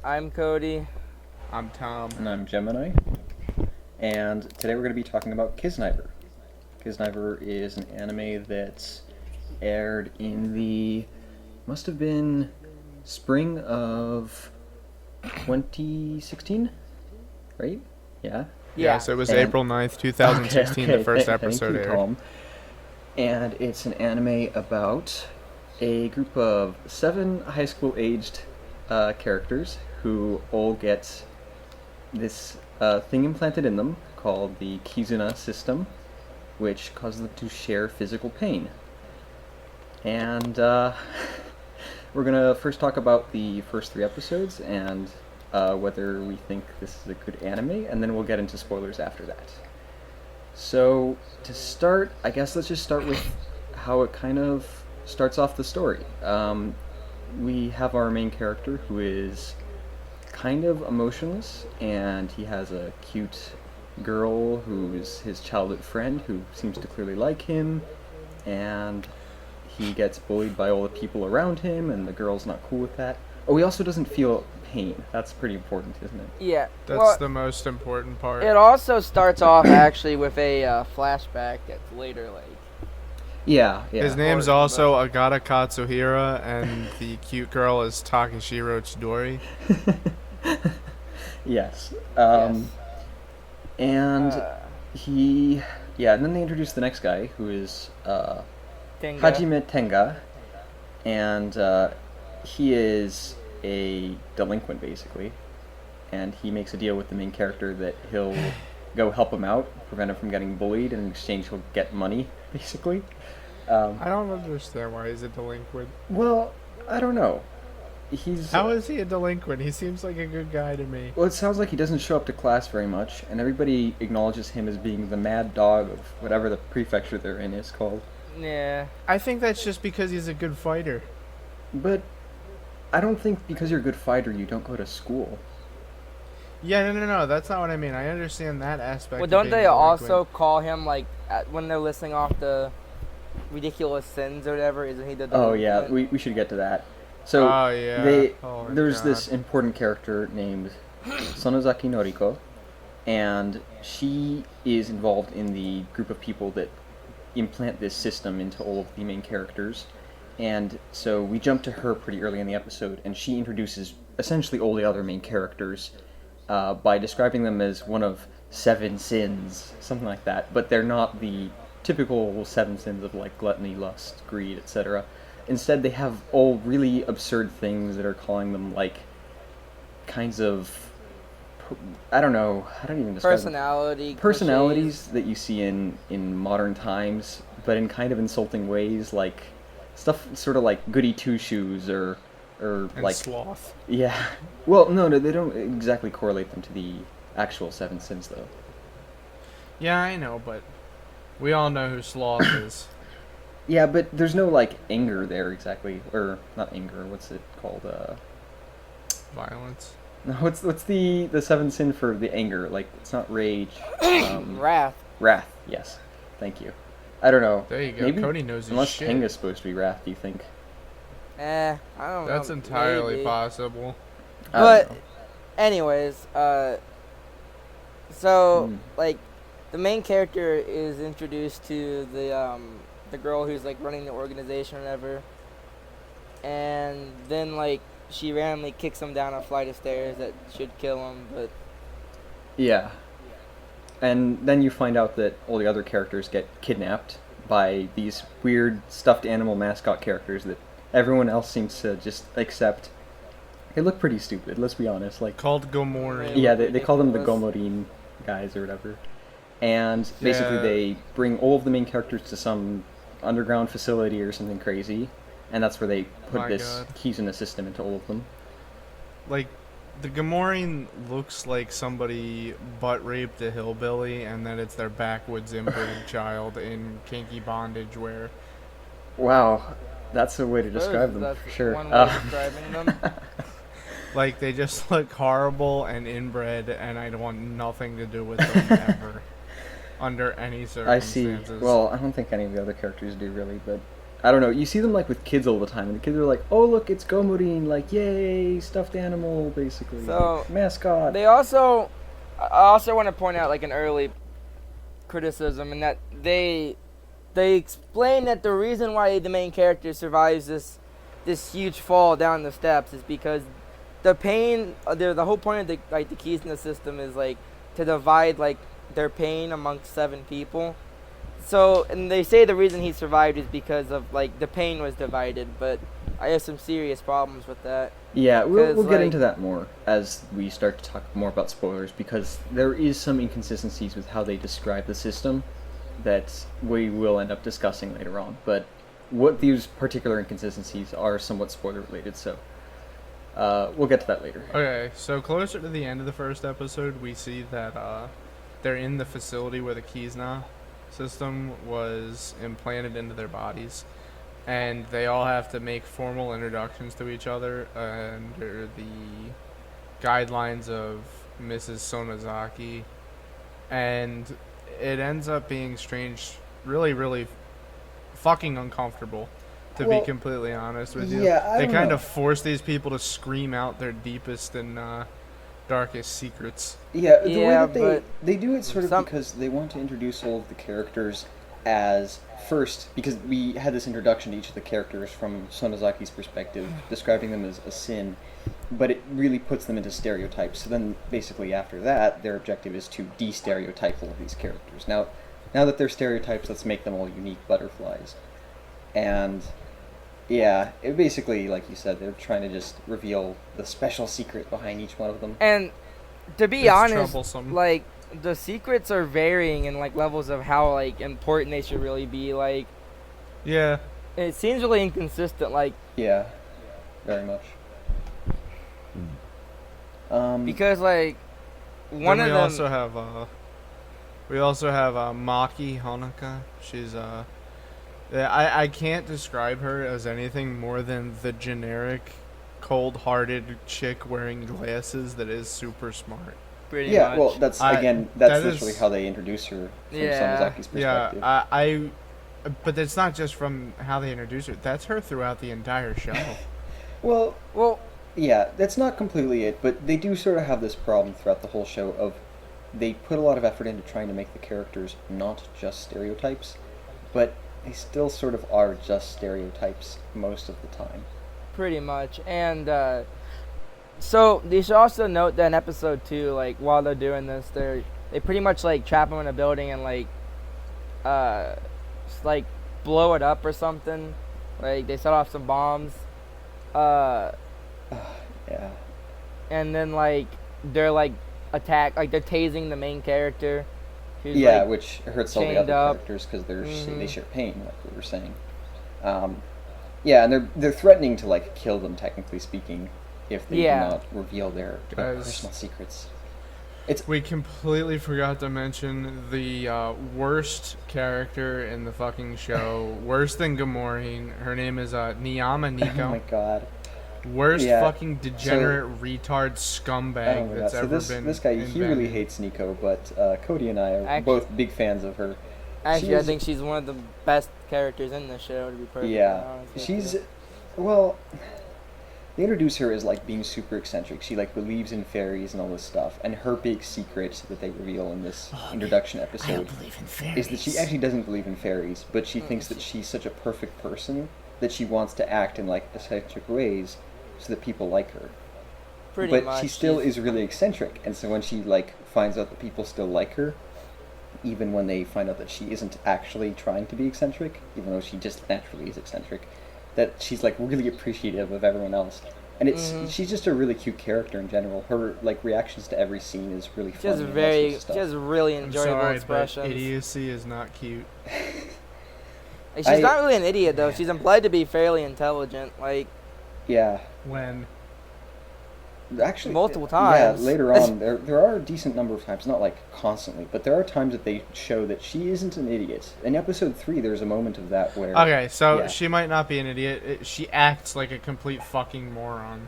I'm Cody. I'm Tom. And I'm Gemini. And today we're going to be talking about Kiznaiver. Kiznaiver is an anime that's aired in the... must have been spring of 2016? Right? Yeah? Yes, it was And- April 9th, 2016, Okay, the first thank episode you, aired. Tom. And it's an anime about a group of 7 high school aged characters who all get this thing implanted in them called the Kizuna system, which causes them to share physical pain. And we're going to first talk about the first 3 episodes and whether we think this is a good anime, and then we'll get into spoilers after that. So, to start, I guess let's just start with how it kind of starts off the story. We have our main character who is kind of emotionless, and he has a cute girl who's his childhood friend who seems to clearly like him, and he gets bullied by all the people around him, and the girl's not cool with that. Oh, he also doesn't feel pain. That's pretty important, isn't it? Yeah. That's the most important part. It also starts off actually with a flashback that's later, like. Yeah. His name's also Agata Katsuhira, and the cute girl is Takeshiro Chidori. Yes. Yes. And and then they introduce the next guy, who is Tenga. Hajime Tenga, and he is a delinquent, basically, and he makes a deal with the main character that he'll go help him out, prevent him from getting bullied, and in exchange he'll get money, basically. I don't understand why he's a delinquent. Well, I don't know. How is he a delinquent? He seems like a good guy to me. Well, it sounds like he doesn't show up to class very much, and everybody acknowledges him as being the mad dog of whatever the prefecture they're in is called. Yeah. I think that's just because he's a good fighter. But I don't think because you're a good fighter you don't go to school. Yeah, no, that's not what I mean. I understand that aspect. Well, of don't being they a also delinquent. call him, like, when they're listing off the ridiculous sins or whatever? Isn't he the Oh yeah, delinquent? we should get to that. So Oh, yeah. there's God. this important character named Sonozaki Noriko, and she is involved in the group of people that implant this system into all of the main characters. And so we jump to her pretty early in the episode, and she introduces essentially all the other main characters by describing them as one of 7 sins, something like that. But they're not the typical 7 sins of like gluttony, lust, greed, etc. Instead, they have all really absurd things that are calling them like kinds of I don't know how do you even describe them? Personalities that you see in modern times, but in kind of insulting ways, like stuff sort of like goody two shoes or And like sloth. yeah. Well, no, they don't exactly correlate them to the actual 7 sins though. Yeah, I know, but we all know who sloth is. Yeah, but there's no like anger there exactly, or not anger. What's it called? Violence. No, what's the 7th sin for the anger? Like it's not rage. Wrath. Wrath. Yes. Thank you. I don't know. There you go. Maybe Cody knows his unless shit. Tenga's supposed to be wrath. Do you think? I don't know. That's entirely maybe. possible. I don't But, know. anyways, so, Hmm. like, the main character is introduced to the girl who's, like, running the organization or whatever. And then, like, she randomly kicks him down a flight of stairs that should kill him, but Yeah. And then you find out that all the other characters get kidnapped by these weird stuffed animal mascot characters that everyone else seems to just accept. They look pretty stupid, let's be honest. Like, Called Gomori. yeah, they call them the ridiculous. Gomorin guys or whatever. And basically Yeah. they bring all of the main characters to some underground facility or something crazy, and that's where they put My this God. Kizuna system into all of them. Like, the Gomorian looks like somebody butt raped a hillbilly, and then it's their backwoods inbred child in kinky bondage wear. Wow, that's a way to describe them that's for sure. one way of describing them. Like, they just look horrible and inbred, and I want nothing to do with them ever. Under any I see. circumstances. Well, I don't think any of the other characters do really, but I don't know. You see them like with kids all the time, and the kids are like, "Oh, look, it's Gomurin! Like, yay, stuffed animal, basically, So, mascot." I also want to point out like an early criticism, in that they explain that the reason why the main character survives this huge fall down the steps is because the pain. The whole point of the Kizna system is like to divide like their pain amongst 7 people. So, and they say the reason he survived is because of like the pain was divided, but I have some serious problems with that. Yeah, we'll get like- into that more as we start to talk more about spoilers, because there is some inconsistencies with how they describe the system that we will end up discussing later on. But what these particular inconsistencies are somewhat spoiler related, so we'll get to that later. Okay, so closer to the end of the first episode, we see that they're in the facility where the Kizna system was implanted into their bodies, and they all have to make formal introductions to each other under the guidelines of Mrs. Sonozaki, and it ends up being strange, really, really fucking uncomfortable, to Well, be completely honest with you. yeah, I They don't kind know. of force these people to scream out their deepest and darkest secrets. Yeah, the way Yeah, that but they do it sort of some- because they want to introduce all of the characters as first, because we had this introduction to each of the characters from Sonozaki's perspective, describing them as a sin, but it really puts them into stereotypes. So then, basically after that, their objective is to de-stereotype all of these characters. Now that they're stereotypes, let's make them all unique butterflies. And yeah, it basically, like you said, they're trying to just reveal the special secret behind each one of them. And to be It's honest, troublesome. like the secrets are varying in like levels of how like important they should really be. Like Yeah. it seems really inconsistent. Like Yeah, very much. because like one Then of we them. also have Maki Honoka. She's I can't describe her as anything more than the generic cold-hearted chick wearing glasses that is super smart. Pretty Yeah, much. well, that's that literally is- how they introduce her from Yeah. Sonozaki's perspective. Yeah, but it's not just from how they introduce her. That's her throughout the entire show. Well, well, yeah, that's not completely it, but they do sort of have this problem throughout the whole show of they put a lot of effort into trying to make the characters not just stereotypes, but they still sort of are just stereotypes most of the time. pretty much. And so you should also note that in episode 2, like while they're doing this, they pretty much like trap them in a building and like like blow it up or something. Like they set off some bombs. Yeah. And then like they're like like they're tasing the main character. Who's, Yeah, like, which hurts all the chained other up. characters because they Mhm. share pain, like we were saying. Yeah, and they're threatening to like kill them, technically speaking, if they Yeah. do not reveal their Guys. personal secrets. We completely forgot to mention the worst character in the fucking show. Worse than Gamorine. Her name is Niyama Oh my Nico. god. Worst Yeah, fucking degenerate retard scumbag Oh my god. that's So ever this been this guy, he really invented. hates Nico, but Cody and I are Actually- both big fans of her. Actually, I She's- think she's one of the best characters in the show, to be perfectly Yeah, honest with she's you. well. They introduce her as like being super eccentric. She like believes in fairies and all this stuff. And her big secret that they reveal in this introduction episode is that she actually doesn't believe in fairies, but she thinks that she's such a perfect person that she wants to act in like eccentric ways so that people like her. Pretty But much. she still she's- is really eccentric, and so when she like finds out that people still like her, even when they find out that she isn't actually trying to be eccentric, even though she just naturally is eccentric, that she's like really appreciative of everyone else. And she's just a really cute character in general. Her like reactions to every scene is really She funny. has and all very, sorts of she has stuff. really I'm enjoyable sorry, but expressions. idiocy is not cute. She's I- not really an idiot though. She's implied to be fairly intelligent. Like Yeah, When actually Multiple Yeah, times. later on there are a decent number of times, not like constantly, but there are times that they show that she isn't an idiot. In episode 3, there's a moment of that where okay, so Yeah. she might not be an idiot. She acts like a complete fucking moron.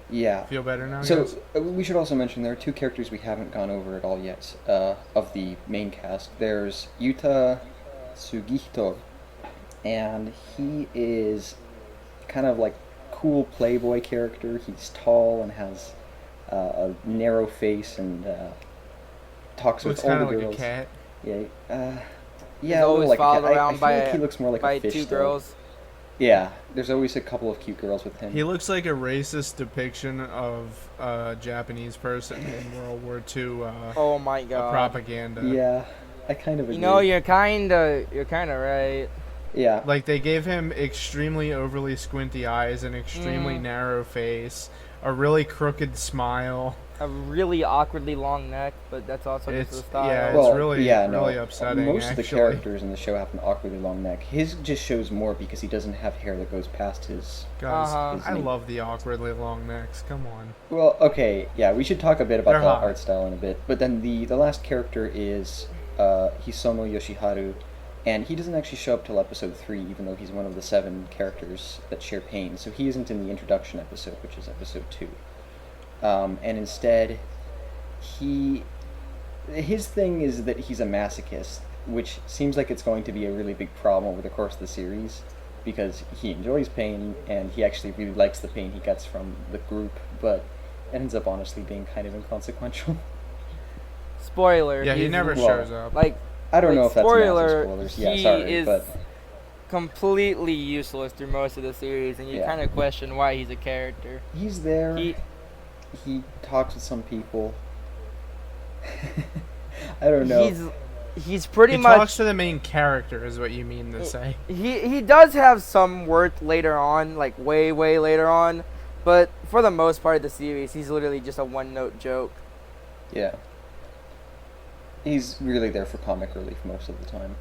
yeah. Feel better now? So guys? we should also mention there are 2 characters we haven't gone over at all yet of the main cast. There's Yuta Sugihito, and he is kind of like cool playboy character. He's tall and has a narrow face and talks Looks with kind older of like girls. a cat. Yeah, He's yeah, a little always like a followed cat. I around feel by like he looks more like by a fish. two though. girls. Yeah, there's always a couple of cute girls with him. He looks like a racist depiction of a Japanese person in World War II Oh my god. propaganda. Yeah, I kind of agree. You know, you're kinda right. Yeah, Like, they gave him extremely overly squinty eyes, an extremely Mm. narrow face, a really crooked smile. A really awkwardly long neck, but that's also just It's the style. yeah, well, it's really yeah, no. really upsetting. Most of the actually. characters in the show have an awkwardly long neck. His just shows more because he doesn't have hair that goes past his. Guys, Uh-huh. I love the awkwardly long necks. Come on. Well, okay, yeah, we should talk a bit about They're the hot. art style in a bit. But then the last character is Hisono Yoshiharu, and he doesn't actually show up till episode 3, even though he's one of the 7 characters that share pain. So he isn't in the introduction episode, which is episode 2. And instead, his thing is that he's a masochist, which seems like it's going to be a really big problem over the course of the series, because he enjoys pain and he actually really likes the pain he gets from the group, but it ends up honestly being kind of inconsequential. Spoiler. Yeah, he he's- never well, shows up. Like, I don't Like, know if that's spoiler, massive spoilers. Yeah, he sorry, is but completely useless through most of the series, and you Yeah. kind of question why he's a character. he's there. He, He talks with some people. I don't know. he's pretty He much. talks to the main character, is what you mean to say. He does have some worth later on, like way later on, but for the most part of the series, he's literally just a one-note joke. Yeah. He's really there for comic relief most of the time.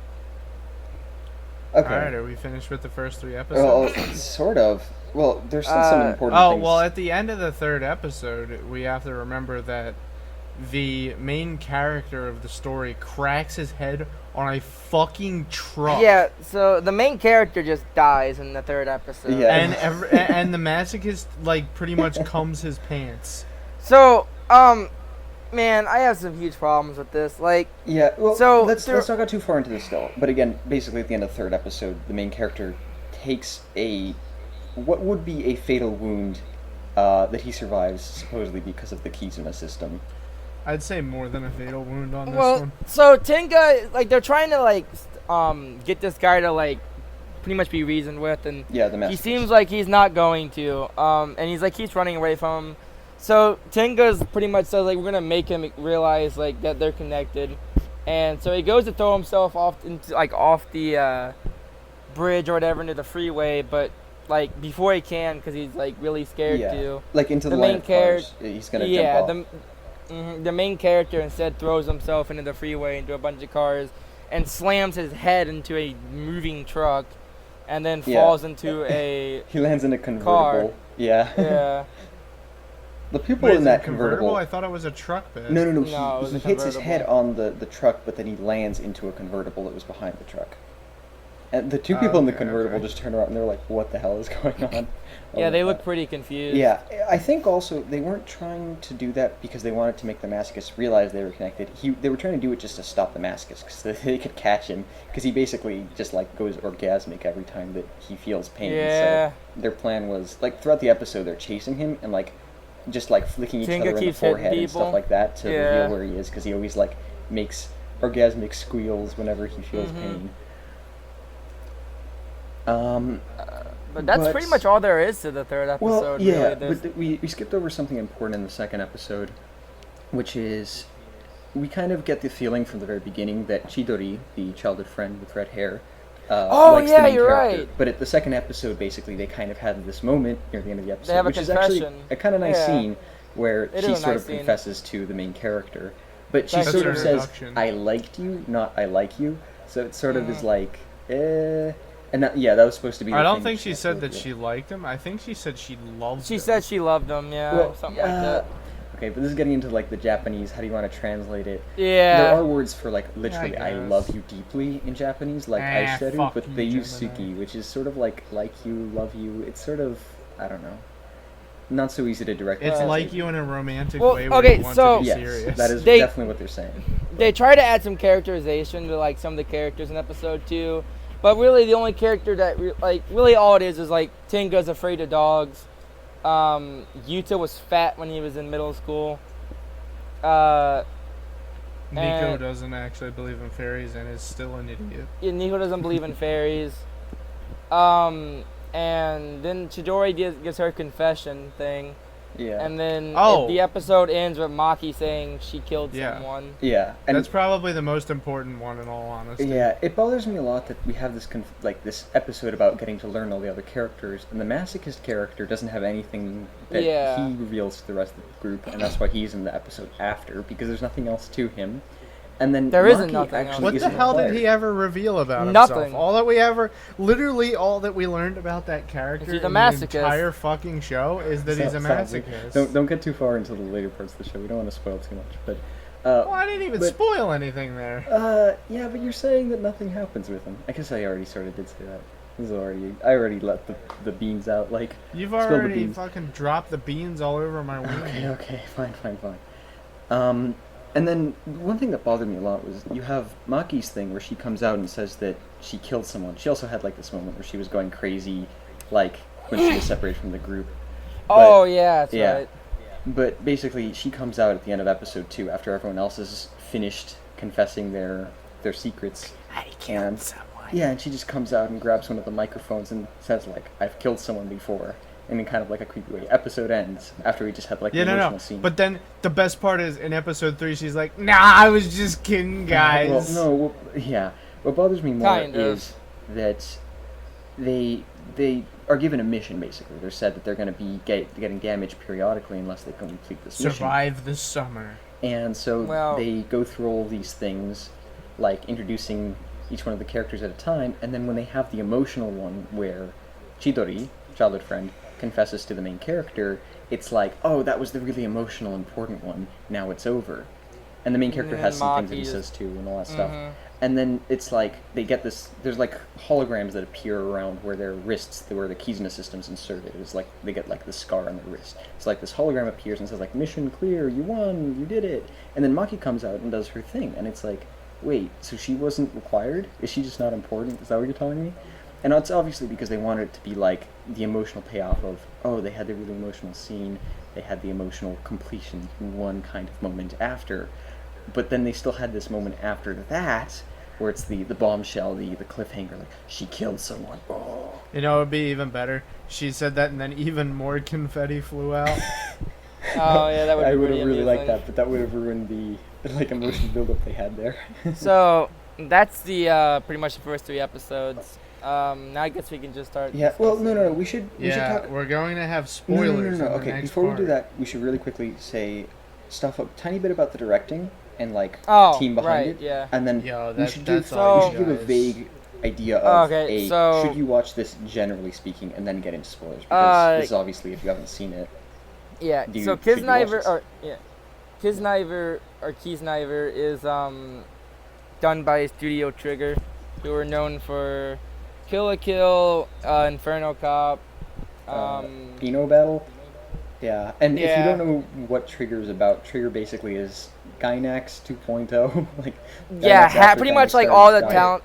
Okay. All right, are we finished with the first 3 Well, episodes? sort of. Well, there's still some important Oh, things. well, at the end of the 3rd episode, we have to remember that the main character of the story cracks his head on a fucking truck. Yeah, so the main character just dies in the 3rd episode. Yeah. And the masochist, like, pretty much combs his pants. So, man, I have some huge problems with this. Like, Yeah, well, So, let's there- not go too far into this still. But again, basically at the end of the 3rd episode, the main character takes what would be a fatal wound that he survives, supposedly because of the Kizuna system. I'd say more than a fatal wound on this well, one. so Tenga, like, they're trying to, like, get this guy to, like, pretty much be reasoned with, and Yeah, the he master. seems like he's not going to, and he's, like, keeps running away from him. So Tenga's pretty much says, like, we're gonna make him realize, like, that they're connected, and so he goes to throw himself off the bridge or whatever into the freeway, but like before he can, because he's like really scared Yeah, to. like into the the line main of cars. He's gonna Yeah, jump off. the main character instead throws himself into the freeway into a bunch of cars and slams his head into a moving truck, and then Yeah. falls into a He lands in a convertible. Car. Yeah. yeah. The people Wait, in is that it convertible. I thought it was a truck bed. No. No, it was He a hits his head convertible. on the truck, but then he lands into a convertible that was behind the truck. And the two people in the Okay, convertible okay. just turn around and they're like, "What the hell is going on?" Yeah, they look. look pretty confused. Yeah, I think also they weren't trying to do that because they wanted to make the masochist realize they were connected. They were trying to do it just to stop the masochist because they could catch him because he basically just like goes orgasmic every time that he feels pain. Yeah. So their plan was like throughout the episode they're chasing him and like just like flicking each Tenga other in the keeps hitting forehead and people. stuff like that to Yeah. reveal where he is because he always like makes orgasmic squeals whenever he feels Mhm. pain. But that's pretty much all there is to the 3rd episode. Well, yeah, really. There's- but we skipped over something important in the 2nd episode, which is we kind of get the feeling from the very beginning that Chidori, the childhood friend with red hair, Oh, likes yeah, the main you're character. right. But at the 2nd episode, basically, they kind of had this moment near the end of the episode, have a which is actually confession. a kind of nice Yeah. scene where It she is a sort nice of scene. confesses to the main character. But she That's sort her of says, introduction. "I liked you, not I like you." So it sort of is Mhm. like, And that, yeah, that was supposed to be. I the don't thing think she said that revealed. she liked him. I think she said she loved she him. said she loved him, yeah, Well, something like that. Okay, but this is getting into like the Japanese. How do you want to translate it? Yeah. There are words for like literally "I guess. love you deeply" in Japanese, like aishiru, fuck but you, they use Gemini. suki, which is sort of like you, love you. It's sort of, I don't know, not so easy to directly. It's translate. like you in a romantic Well, way where okay, you want so- to be Yes, serious. that is They- definitely what they're saying. They try to add some characterization to like some of the characters in episode 2, But really, the only character that really all it is like Tenga's afraid of dogs. Yuta was fat when he was in middle school. Nico doesn't actually believe in fairies and is still an idiot. Yeah, Nico doesn't believe in fairies. And then Chidori gives her confession thing. Yeah. And then Oh. the episode ends with Maki saying she killed someone. Yeah. And That's probably the most important one in all honesty. yeah, it bothers me a lot that we have this this episode about getting to learn all the other characters, and the masochist character doesn't have anything that he reveals to the rest of the group, and that's why he's in the episode after, because there's nothing else to him. And then There isn't Maki nothing actually else. What the isn't hell did required. he ever reveal about Nothing. himself? Literally all that we learned about that character He's a in the masochist. entire fucking show is that he's a Stop it. masochist. Don't get too far into the later parts of the show. We don't want to spoil too much, but. Well, I didn't even but- spoil anything there. Yeah, but you're saying that nothing happens with him. I guess I already sort of did say that. I already let the beans out. Like You've spilled the already beans. fucking dropped the beans all over my wing. Okay, fine. And then one thing that bothered me a lot was you have Maki's thing where she comes out and says that she killed someone. She also had like this moment where she was going crazy, like when she was separated from the group. Oh, yeah, that's yeah. right. But basically, she comes out at the end of episode 2 after everyone else is finished confessing their secrets. I killed And someone. yeah, and she just comes out and grabs one of the microphones and says like, "I've killed someone before," and in kind of like a creepy way. Episode ends after we just had like Yeah, an no. emotional scene. But then the best part is in episode 3, she's like, "Nah, I was just kidding, guys." Well, no, yeah. What bothers me more Kind of. is that they are given a mission. Basically, they're said that they're going to be getting damaged periodically unless they complete this mission. Survive the summer. And so Well- they go through all these things, like introducing each one of the characters at a time, and then when they have the emotional one where Chidori, childhood friend, confesses to the main character, it's like, oh, that was the really emotional, important one, now it's over. And the main character has some things that he Maki says too, and all that stuff. Mhm. And then it's like, they get this, there's like holograms that appear around where their wrists, where the Kizuna system's inserted. It's like, they get like the scar on their wrist. It's like this hologram appears and says like, mission clear, you won, you did it. And then Maki comes out and does her thing, and it's like, wait, so she wasn't required? Is she just not important? Is that what you're telling me? And it's obviously because they wanted it to be like the emotional payoff of, oh, they had the really emotional scene, they had the emotional completion in one kind of moment after. But then they still had this moment after that, where it's the bombshell, the cliffhanger, like, she killed someone. Oh. You know, it would be even better. She said that, and then even more confetti flew out. Oh, yeah, that would I be would really have really liked amusing. that, but that would have ruined the like emotional buildup they had there. So, that's the pretty much the first 3 episodes. Now I guess we can just start. Yeah, well, no, we should Yeah, talk. we're going to have No, spoilers. no. in the Okay, next before we do part. that, we should really quickly say stuff a tiny bit about the directing and like Oh, team behind right, it. yeah. And then Yo, we should give that's all you we should give a guys. vague idea of Okay, so- should you watch this generally speaking and then get into spoilers because this is obviously if you haven't seen it. Yeah, Do you- so should you watch Kiznaiver, this? Kiznaiver is done by Studio Trigger, who are known for Kill la Kill, Inferno Cop. Eno Battle? Yeah. And if you Yeah. don't know what Trigger's about, Trigger basically is Gynax 2.0. like Yeah, Gynax after pretty Gynax much like started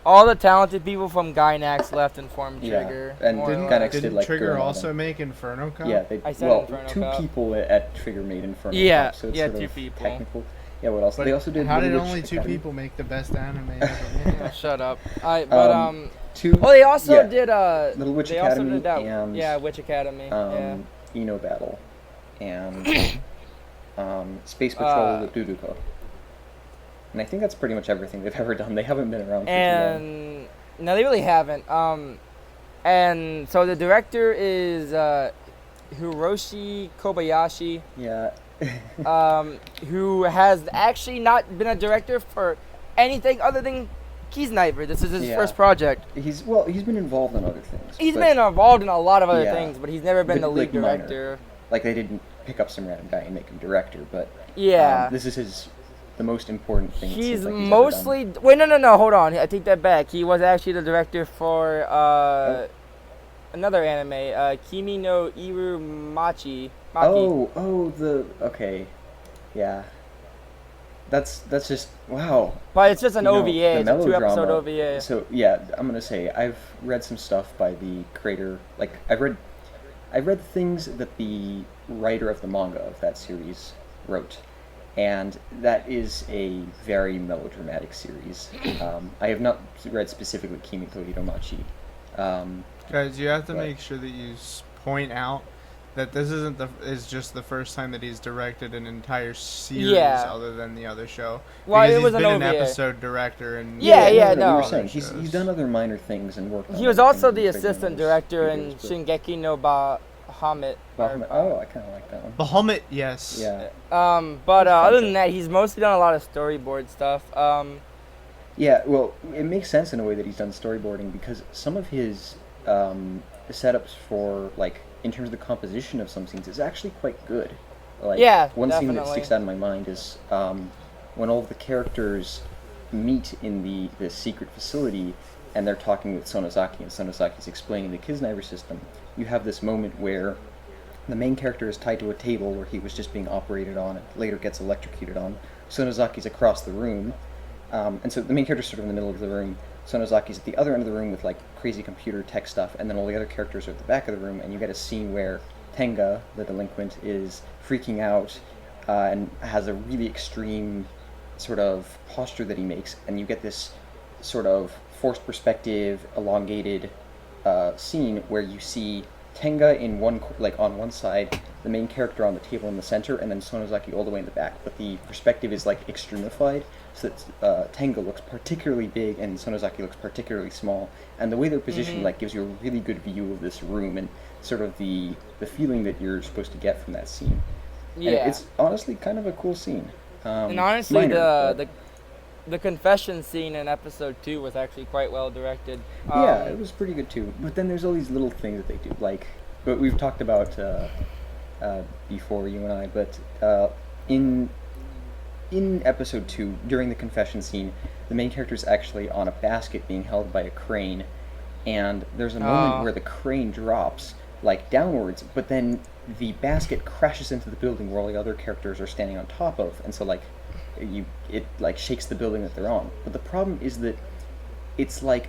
all the talented people from Gynax left and formed Trigger. and more or didn't less. Gynax did, Didn't like, Trigger Gurren also Lagann. make Inferno Cop? Yeah, they I said well, Inferno 2 Cop. people at Trigger made Inferno Yeah, Cop, so it's yeah, sort 2 of people. technical. Yeah, what else? But They also did how did Little only Witch 2 Academy. people make the best anime ever made? Oh, shut up. But Two. oh, they also yeah, did Little Witch they Academy also did that. and Yeah, Witch Academy. Yeah. Eno Battle and Space Patrol with Duduko. And I think that's pretty much everything they've ever done. They haven't been around for too long. And no, they really haven't. And so the director is Hiroshi Kobayashi, Yeah. who has actually not been a director for anything other than Kiznaiver. This is his Yeah. first project. He's been involved in other things. He's but, been involved in a lot of other Yeah. things, but he's never been But, the lead like, minor. director. like they didn't pick up some random guy and make him director, but Yeah. this is the most important thing. it He's seems like ever mostly done. wait no hold on, I take that back. He was actually the director for another anime, Kimi no Iru Maki. Oh, okay, yeah. that's just wow. But it's just an You know, OVA. the It's a 2-episode melodrama. OVA. So yeah, I'm gonna say I've read some stuff by the creator. Like I read things that the writer of the manga of that series wrote, and that is a very melodramatic series. I have not read specifically Kimi to Hiromachi. Um, Guys, you have to but make sure that you point out that this is just the first time that he's directed an entire series Yeah. other than the other show. Well, Because it he's was an been an OVA. episode director and Yeah, yeah, we no. were saying he's done other minor things and worked on. He was other also things the and bigger assistant than director those in studios, Shingeki no Bahamut. but oh, I kind of like that one. Bahamut, yes. Yeah, But That's other fun than that, he's mostly done a lot of storyboard stuff. yeah. Well, it makes sense in a way that he's done storyboarding because some of his setups for like in terms of the composition of some scenes is actually quite good. Like Yeah, one scene that definitely. sticks out in my mind is when all of the characters meet in the secret facility and they're talking with Sonozaki and Sonozaki's explaining the Kiznaiver system. You have this moment where the main character is tied to a table where he was just being operated on and later gets electrocuted on. Sonozaki's across the room. And so the main character's sort of in the middle of the room. Sonozaki's at the other end of the room with like crazy computer tech stuff, and then all the other characters are at the back of the room, and you get a scene where Tenga, the delinquent, is freaking out and has a really extreme sort of posture that he makes, and you get this sort of forced perspective, elongated scene where you see Tenga in on one side, the main character on the table in the center, and then Sonozaki all the way in the back. But the perspective is like extremified, so that Tenga looks particularly big and Sonozaki looks particularly small. And the way they're positioned like gives you a really good view of this room and sort of the feeling that you're supposed to get from that scene. And Yeah. it's honestly kind of a cool scene. And honestly, minor, but- the confession scene in episode 2 was actually quite well directed. Yeah, it was pretty good too. But then there's all these little things that they do, like what we've talked about before, you and I. But in episode 2, during the confession scene, the main character is actually on a basket being held by a crane, and there's a moment where the crane drops like downwards, but then the basket crashes into the building where all the other characters are standing on top of, and so like it like shakes the building that they're on. But the problem is that it's like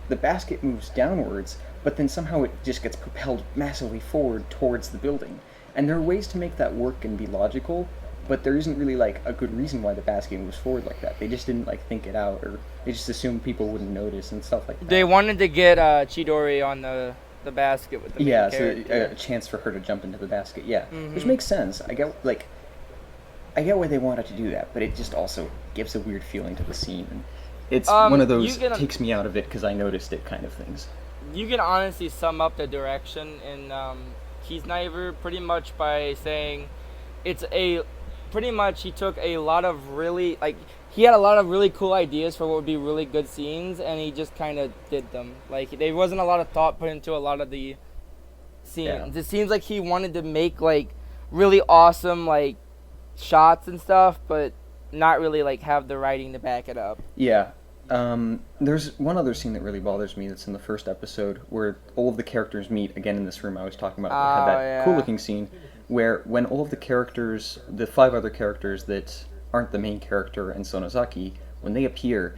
the basket moves downwards, but then somehow it just gets propelled massively forward towards the building. And there are ways to make that work and be logical, but there isn't really like a good reason why the basket moves forward like that. They just didn't like think it out, or they just assumed people wouldn't notice and stuff like that. They wanted to get Chidori on the basket with the main Yeah, so character. a chance for her to jump into the basket. Yeah, which Mhm. makes sense. I get why they wanted to do that, but it just also gives a weird feeling to the scene. And it's one of those you can- takes me out of it because I noticed it kind of things. You can honestly sum up the direction in Kiznaiver pretty much by saying pretty much he took a lot of really he had a lot of really cool ideas for what would be really good scenes, and he just kind of did them. Like there wasn't a lot of thought put into a lot of the scenes. Yeah. It seems like he wanted to make like really awesome like shots and stuff, but not really like have the writing to back it up. Yeah. There's one other scene that really bothers me that's in the first episode where all of the characters meet again in this room I was talking about. They had that yeah. cool looking scene where when all of the characters, the 5 other characters that aren't the main character and Sonozaki, when they appear,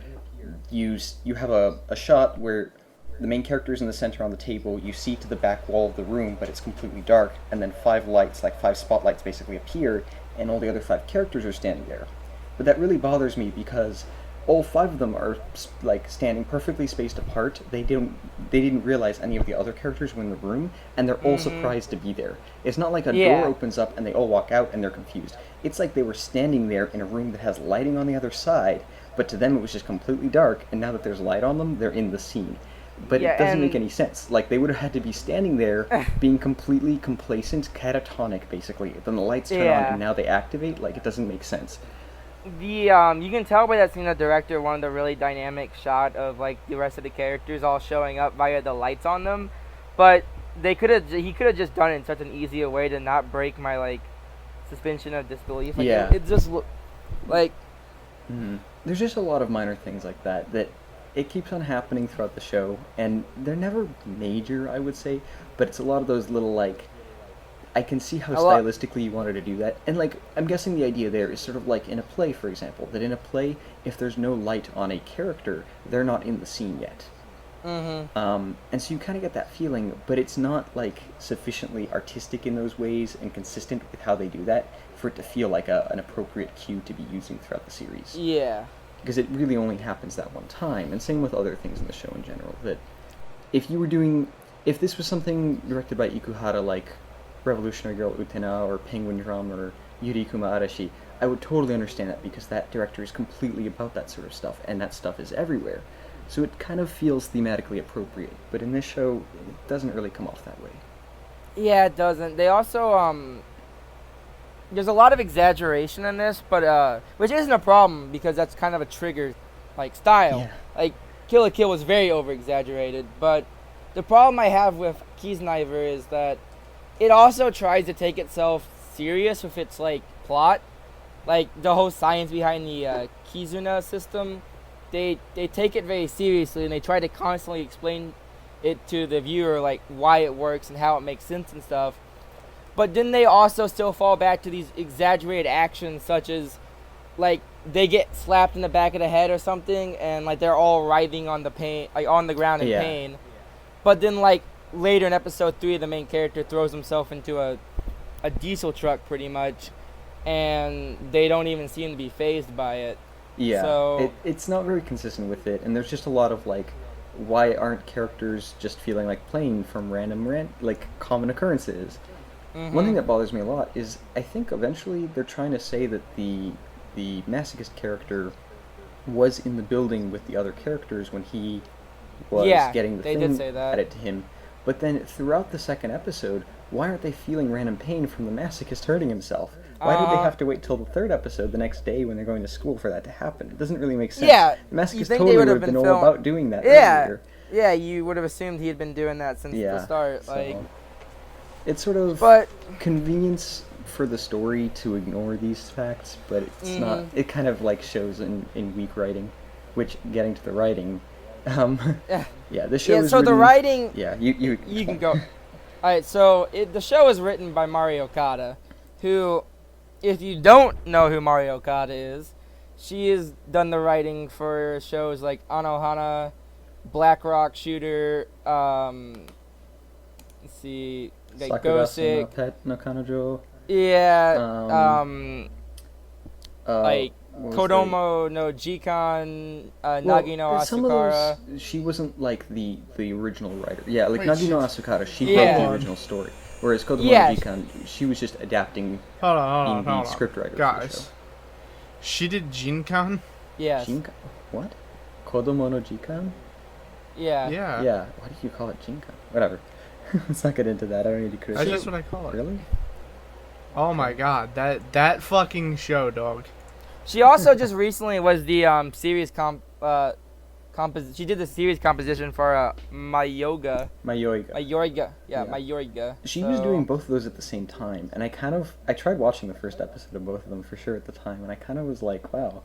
you have a shot where the main character is in the center on the table, you see to the back wall of the room, but it's completely dark, and then 5 lights, like 5 spotlights basically appear, and all the other 5 characters are standing there. But that really bothers me because all 5 of them are like standing perfectly spaced apart. They didn't realize any of the other characters were in the room, and they're all surprised to be there. It's not like a door opens up and they all walk out and they're confused. It's like they were standing there in a room that has lighting on the other side, but to them it was just completely dark, and now that there's light on them, they're in the scene. But Yeah, it doesn't make and- any sense. Like, they would have had to be standing there, being completely complacent, catatonic, basically. Then the lights turn on, Yeah. and now they activate. Like, it doesn't make sense. You can tell by that scene the director wanted a really dynamic shot of like the rest of the characters all showing up via the lights on them, but he could have just done it in such an easier way to not break my like suspension of disbelief. Like, Yeah. it just like There's just a lot of minor things like that it keeps on happening throughout the show, and they're never major, I would say, but it's a lot of those little, like, I can see how A lot- stylistically you wanted to do that. And, like, I'm guessing the idea there is sort of like in a play, for example, that in a play, if there's no light on a character, they're not in the scene yet. Mm-hmm. And so you kind of get that feeling, but it's not, like, sufficiently artistic in those ways and consistent with how they do that for it to feel like an appropriate cue to be using throughout the series. Yeah. Because it really only happens that one time, and same with other things in the show in general, that if this was something directed by Ikuhara, like Revolutionary Girl Utena or Penguin Drum or Yurikuma Arashi, I would totally understand that because that director is completely about that sort of stuff, and that stuff is everywhere. So it kind of feels thematically appropriate, but in this show, it doesn't really come off that way. Yeah, it doesn't. They also there's a lot of exaggeration in this, but which isn't a problem because that's kind of a trigger, like, style. Yeah. Like, Kill la Kill was very over exaggerated, but the problem I have with Kiznaiver is that it also tries to take itself serious with its, like, plot. Like, the whole science behind the Kizuna system, they take it very seriously, and they try to constantly explain it to the viewer, like, why it works and how it makes sense and stuff. But then they also still fall back to these exaggerated actions, such as, like, they get slapped in the back of the head or something, and, like, they're all writhing on the pain, like, on the ground in pain. But then, like, later in episode 3, the main character throws himself into a diesel truck, pretty much, and they don't even seem to be fazed by it. Yeah, So it's not very consistent with it, and there's just a lot of, like, why aren't characters just feeling like playing from like, common occurrences? One thing that bothers me a lot is I think eventually they're trying to say that the masochist character was in the building with the other characters when he was getting the they thing did say that. added to him. But then throughout the second episode, why aren't they feeling random pain from the masochist hurting himself? Why did they have to wait till the third episode the next day when they're going to school for that to happen? It doesn't really make sense. Yeah, The masochist you think totally they would would have have been been all about doing that Yeah, earlier. yeah, you would have assumed he had been doing that since the start. So Like, it's sort of but convenience for the story to ignore these facts, but it's not. It kind of, like, shows in weak writing, which, getting to the writing, yeah, the show is so the written- writing. Yeah, you You can go. Alright, so the show is written by Mari Okada, who, if you don't know who Mari Okada is, she has done the writing for shows like Anohana, Black Rock Shooter, let's see, like Sakurasu no Gosick, Pet no Kanojo. yeah, like what was Kodomo no Jikan, Well, Nagi no some of Asukara. those, she wasn't like the original writer. Yeah, like Wait, Nagi no Asukara, she Yeah. wrote the original story. Whereas Kodomo Yeah. no Jikan, she was just adapting Hold on, being hold the on. scriptwriter for the Guys, show. she did Jinkan? Yes. Jinkan? What? Kodomo no Jikan? Yeah. Yeah. Yeah. Why did you call it Jinkan? Whatever. Let's not get into that. I don't need to That's criticize. just what I call it. Really? Oh my god, that fucking show, dog. She also just recently was the series she did the series composition for Mayoga. Mayoiga. Mayorga. Yeah, Yeah. Mayorga. She was doing both of those at the same time, and I tried watching the first episode of both of them for sure at the time, and I kind of was like, wow,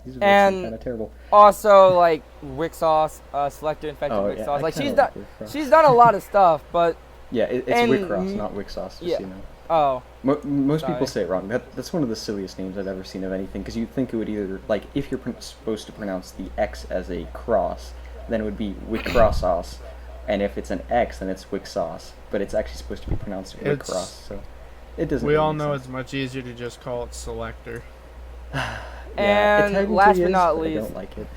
these are And- kind of terrible. Also, like, Wick Sauce, Selector Infected Oh, Wick yeah, Sauce. I Like, kinda she's like done Wick Sauce. she's done a lot of stuff, but Yeah, it's and- Wick Ross, not Wick Sauce, just yeah. so you know. oh, Most Sorry. people say it wrong. That's one of the silliest names I've ever seen of anything, because you'd think it would either, like, if you're supposed to pronounce the X as a cross, then it would be Wick Cross Sauce, and if it's an X, then it's Wick Sauce, but it's actually supposed to be pronounced Wick It's- Cross, so it doesn't We really all make know sense. it's much easier to just call it Selector. Yeah, it and technically last but is, not I least, don't like it.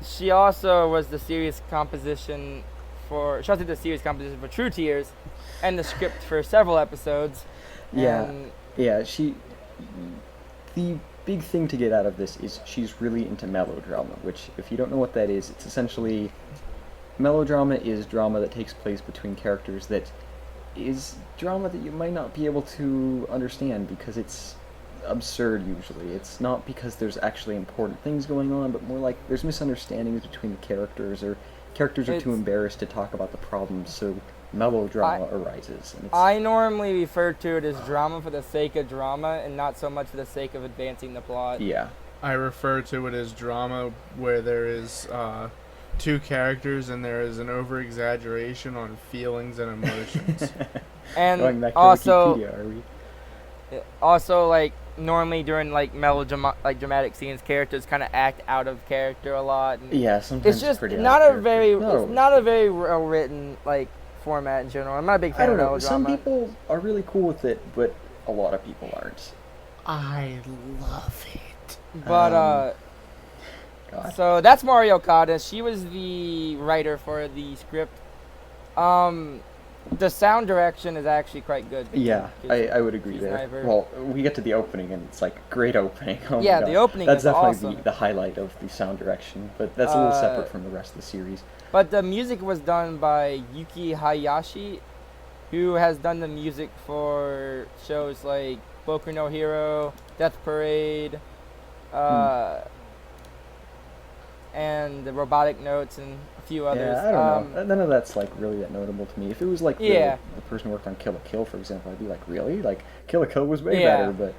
she also was the series composition for she also did the series composition for True Tears, and the script for several episodes. Yeah. And Yeah, the big thing to get out of this is she's really into melodrama, which, if you don't know what that is, it's essentially, melodrama is drama that takes place between characters that is drama that you might not be able to understand because it's absurd usually. It's not because there's actually important things going on, but more like there's misunderstandings between the characters, or characters are too It's- embarrassed to talk about the problems, so melodrama arises. And it's, I normally refer to it as drama for the sake of drama, and not so much for the sake of advancing the plot. yeah. I refer to it as drama where there is two characters, and there is an over-exaggeration on feelings and emotions. And Going back to also, Wikipedia, are we? like normally during like dramatic scenes, characters kind of act out of character a lot. And Yeah, sometimes it's just pretty not out a of very character. it's not a very well written like format in general. I'm not a big I fan don't of know. Some melodrama. people are really cool with it, but a lot of people aren't. I love it. But God. so that's Mario Kada. She was the writer for the script. The sound direction is actually quite good. Yeah, Because I would agree there. Kiznaiver. Well, we get to the opening, and it's like great opening. Oh my Yeah, God. the opening That's is definitely awesome. the highlight of the sound direction, but that's a little separate from the rest of the series. But the music was done by Yuki Hayashi, who has done the music for shows like Boku no Hero, Death Parade, and the Robotic Notes and a few others. Yeah, I don't know. None of that's like really that notable to me. If it was like Yeah. the person who worked on Kill la Kill, for example, I'd be like, really? Like Kill la Kill was way Yeah. better, but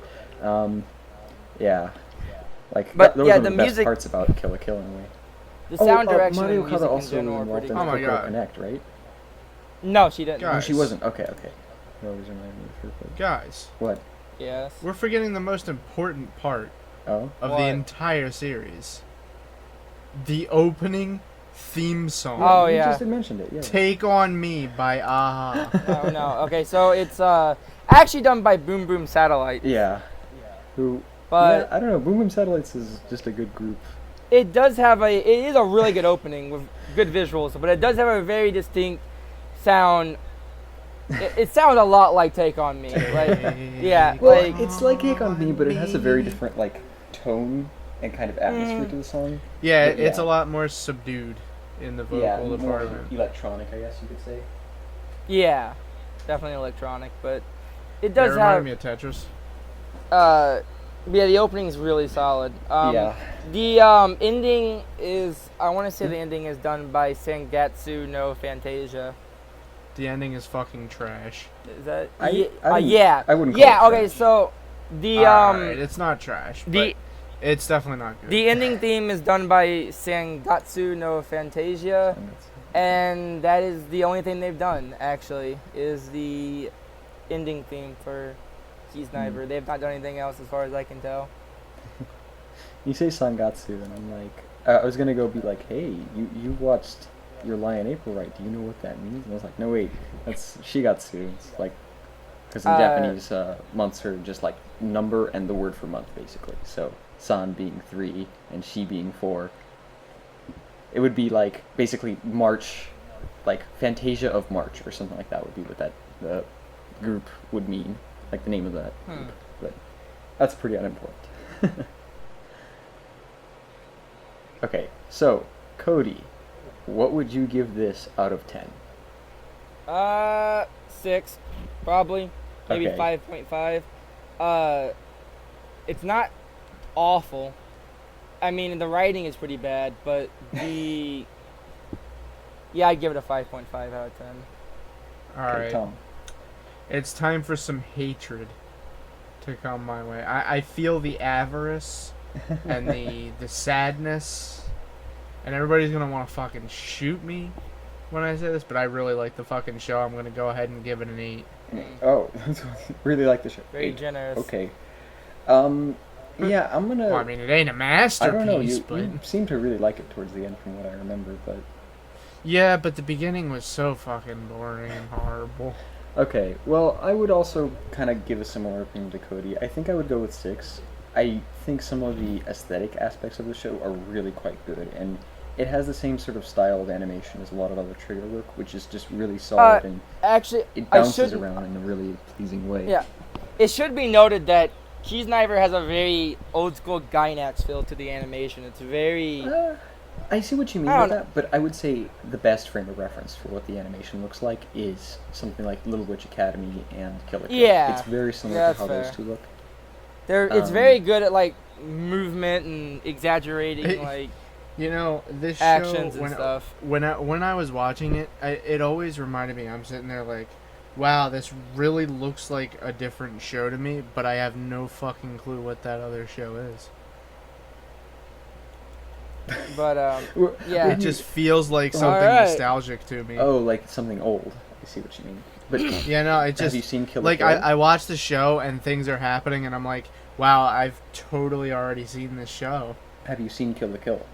yeah, like But, those yeah, are the the best music- parts about Kill la Kill anyway. The sound direction Mario and music Kart in also general are involved pretty in Oh good. my Kokoro God. Connect, right? No, she didn't. God. No, she Guys. wasn't. Okay. You always remind me of her. But Guys, what? Yes. we're forgetting the most important part Oh, of What? the entire series. The opening theme song. Oh, you yeah. just had mentioned it. Yeah. Take on Me by Aha. Oh no. Okay, so it's actually done by Boom Boom Satellite. Yeah. Who? But yeah, I don't know. Boom Boom Satellites is just a good group. it is a really good opening with good visuals, but it does have a very distinct sound. It sounds a lot like Take on Me. Like, yeah, Well, like it's like Take on Me, but it has a very different like tone and kind of atmosphere to the song. Yeah, But, it's yeah. a lot more subdued in the vocal more department. electronic, I guess you could say. yeah, definitely electronic, but it It does reminded have me of Tetris. yeah, the opening's really solid. Yeah. The ending is, I want to say the ending is done by Sangatsu no Fantasia. The ending is fucking trash. Is that? I wouldn't- yeah. I wouldn't call Yeah. it Okay. trash. So the Alright, it's not trash, the but it's definitely not good. the ending theme is done by Sangatsu no Fantasia, and that is the only thing they've done. Actually, is the ending theme for Kiznaiver. They've not done anything else as far as I can tell. You say Sangatsu, and I'm like, I was gonna go be like, hey, you watched Your Lie in April, right? Do you know what that means? And I was like, no, wait, that's Shigatsu. It's like, because in Japanese, months are just like number and the word for month, basically. So San being 3 and Shi being 4. It would be like basically March, like Fantasia of March or something like that would be what that the group would mean, like the name of that group. But that's pretty unimportant. Okay, so Cody, what would you give this out of 10? 6, probably, maybe Okay. 5.5. It's not awful. I mean, the writing is pretty bad, but the yeah, I'd give it a 5.5 out of 10. Okay, Alright, Tom. it's time for some hatred to come my way. I feel the avarice and the sadness, and everybody's gonna want to fucking shoot me when I say this, but I really like the fucking show. I'm gonna go ahead and give it an 8. Oh, really like the show. Very Eight. generous. Okay. Yeah, I'm gonna. Well, I mean, it ain't a I masterpiece, don't know. You but seem to really like it towards the end, from what I remember. But yeah, but the beginning was so fucking boring and horrible. okay. Well, I would also kind of give a similar opinion to Cody. I think I would go with 6. I think some of the aesthetic aspects of the show are really quite good, and it has the same sort of style of animation as a lot of other trigger work, which is just really solid and Actually, it I bounces should. around in a really pleasing way. Yeah, it should be noted that Kiznaiver has a very old school Gainax feel to the animation. It's very I see what you mean I by don't that, but I would say the best frame of reference for what the animation looks like is something like Little Witch Academy and Kill la Kill. Yeah. It's very similar Yeah, to how that's those fair. two look. it's very good at like movement and exaggerating like You know, this actions show, and stuff. when I was watching it, it always reminded me. I'm sitting there like, wow, this really looks like a different show to me, but I have no fucking clue what that other show is. But Well, yeah. It just feels like something Alright. nostalgic to me. Oh, like something old. I see what you mean. But Yeah, no, it just have you seen Kill la like Kill? I watch the show and things are happening and I'm like, wow, I've totally already seen this show. Have you seen Kill la Kill?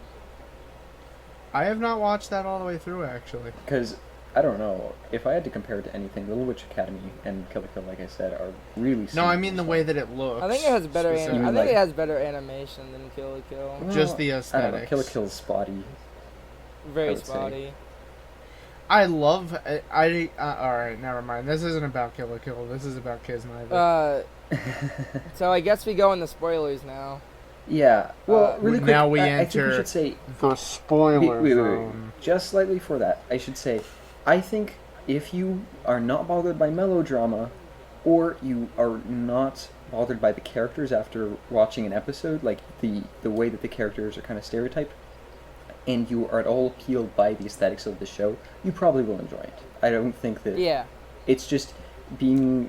I have not watched that all the way through actually. Because I don't know if I had to compare it to anything, Little Witch Academy and Kill la Kill, like I said, are really. No, I mean the similar. way that it looks. I think it has better. specifically. You I mean think like- it has better animation than Kill la Kill. Well, just the I don't know. aesthetics. Kill la Kill's spotty. I Very would say. spotty. I love. All right, never mind. This isn't about Kill la Kill. This is about Kiznaiver. So I guess we go in the spoilers now. Yeah. Well, really quick. now we I think we enter should say the spoiler wait. Just slightly for that, I should say, I think if you are not bothered by melodrama, or you are not bothered by the characters after watching an episode, like the way that the characters are kind of stereotyped, and you are at all appealed by the aesthetics of the show, you probably will enjoy it. I don't think that Yeah. it's just being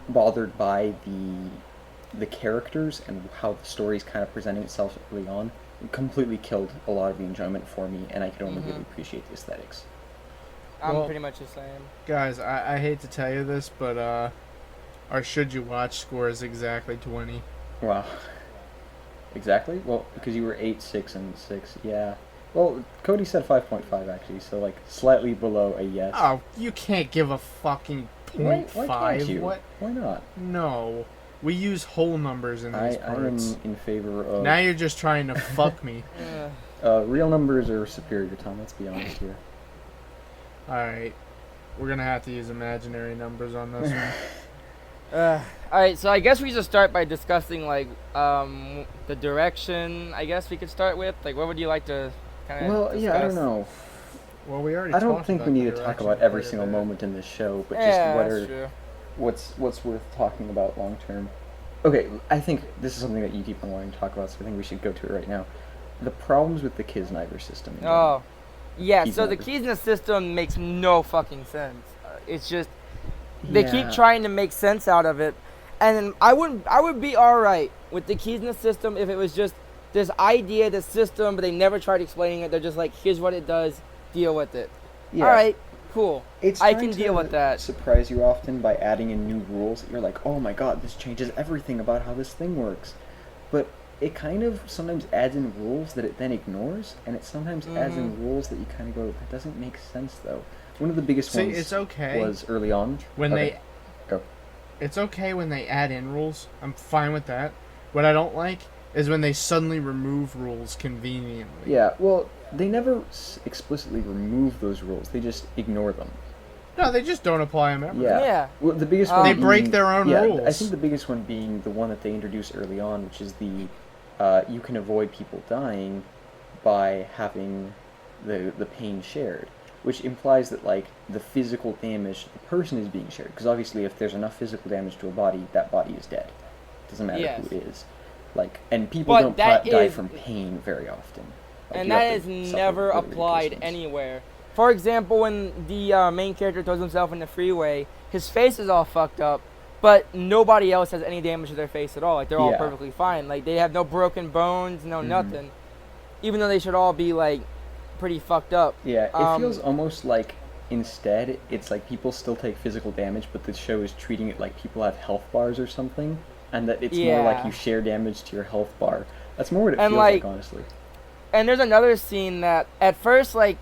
bothered by the characters and how the story's kind of presenting itself early on completely killed a lot of the enjoyment for me, and I could only really appreciate the aesthetics. I'm Well- pretty much the same. Guys, I hate to tell you this, but our should you watch score is exactly 20. Wow. Exactly? Well, because you were 8, 6, and 6. Yeah. Well, Cody said 5.5 actually, so like slightly below a yes. Oh, you can't give a fucking why 0.5. can't you? What? Why not? No. We use whole numbers in these I am parts. in favor of Now you're just trying to fuck me. real numbers are superior, Tom. Let's be honest here. Alright. We're gonna have to use imaginary numbers on this one. Alright, so I guess we just start by discussing like the direction. I guess we could start with like what would you like to kind of Well, yeah, I don't know. Well, we already I don't talked think about we the need to talk direction about every quite a single bit. moment in this show, but just Yeah, what that's are true. what's worth talking about long term. Okay, I think this is something that you keep on wanting to talk about, so I think we should go to it right now. The problems with the Kiznaiver system. in Oh, yeah. So the Kiznaiver. Kizna system makes no fucking sense. It's just they keep Yeah. trying to make sense out of it, and I would be all right with the Kizna system if it was just this idea, this system, but they never tried explaining it. They're just like, here's what it does, deal with it. Yeah. All right, cool. It's I trying can deal to with that. Surprise you often by adding in new rules that you're like, oh my god, this changes everything about how this thing works. But it kind of sometimes adds in rules that it then ignores, and it sometimes adds in rules that you kind of go, that doesn't make sense though. One of the biggest See, ones it's okay was early on. when Okay, go. It's okay when they add in rules. I'm fine with that. What I don't like is when they suddenly remove rules conveniently. Yeah, well, they never explicitly remove those rules. They just ignore them. No, they just don't apply them ever. Yeah. Yeah. Well, the biggest They one. They being- break their own yeah, rules. I think the biggest one being the one that they introduced early on, which is the you can avoid people dying by having the pain shared, which implies that like the physical damage to the person is being shared. Because obviously, if there's enough physical damage to a body, that body is dead. Doesn't matter Yes. who it is. Like, and people But don't that die is- from pain very often. Like, And you that have is to suffer never literally the applied case ones. anywhere. For example, when the main character throws himself in the freeway, his face is all fucked up, but nobody else has any damage to their face at all. Like, they're all Yeah. perfectly fine. Like, they have no broken bones, no Mhm. nothing. Even though they should all be, like, pretty fucked up. Yeah, it Um, feels almost like instead it's like people still take physical damage, but the show is treating it like people have health bars or something, and that it's more like Yeah. you share damage to your health bar. That's more what it And, feels like- like, honestly. And there's another scene that, at first, like,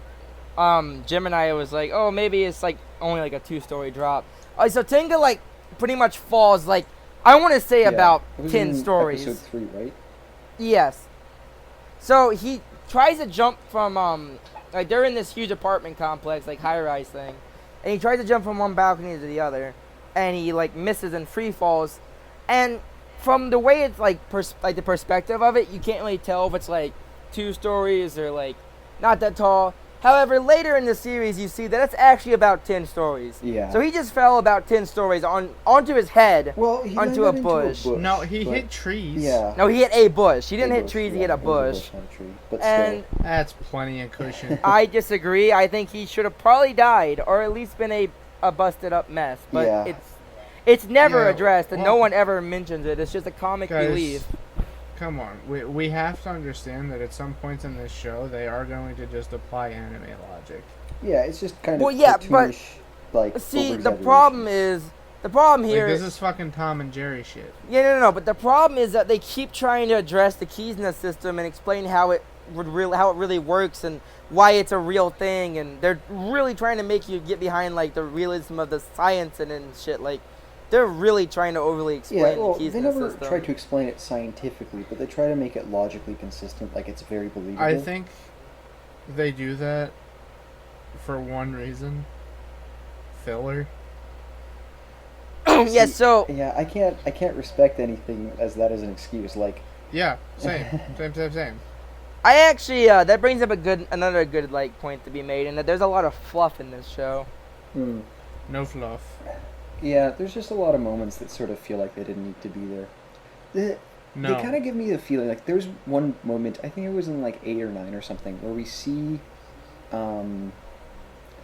Jim and I was like, oh, maybe it's, like, only, like, a 2-story drop. So Tinga, like, pretty much falls, like, I want to say Yeah, about it was 10 in stories. Episode 3, right? Yes. So he tries to jump from like they're in this huge apartment complex, like high-rise thing, and he tries to jump from one balcony to the other, and he like misses and free falls, and from the way it's like the perspective of it, you can't really tell if it's like 2 stories or like not that tall. However, later in the series, you see that it's actually about 10 stories. Yeah. So he just fell about 10 stories onto his head. Well, he onto landed a into bush. No, he but- hit trees. Yeah. No, he hit a bush. He didn't hit bush, trees. He yeah, hit a it was bush. not a tree, but And still. That's plenty of cushion. I disagree. I think he should have probably died, or at least been a busted up mess. But Yeah. it's never Yeah, addressed, and no well- one ever mentions it. It's just a comic Guys, relief. come on. We have to understand that at some points in this show, they are going to just apply anime logic. Yeah, it's just kind Well, of yeah, but cartoonish, like see, over-exaggeration. the problem Like, here. this is fucking Tom and Jerry shit. Yeah, no. But the problem is that they keep trying to address the Kizna system and explain how it really works and why it's a real thing, and they're really trying to make you get behind like the realism of the science and shit. Like, they're really trying to overly explain Yeah, well, the Kizna they never system. try to explain it scientifically, but they try to make it logically consistent, like it's very believable. I think they do that for one reason. Filler. Yeah, so Yeah, I can't respect anything as that as an excuse. Like, Yeah, same. Same. I actually that brings up another good like point to be made, in that there's a lot of fluff in this show. No fluff. yeah, there's just a lot of moments that sort of feel like they didn't need to be there. They No. kind of give me the feeling like there's one moment, I think it was in like 8 or 9 or something, where we see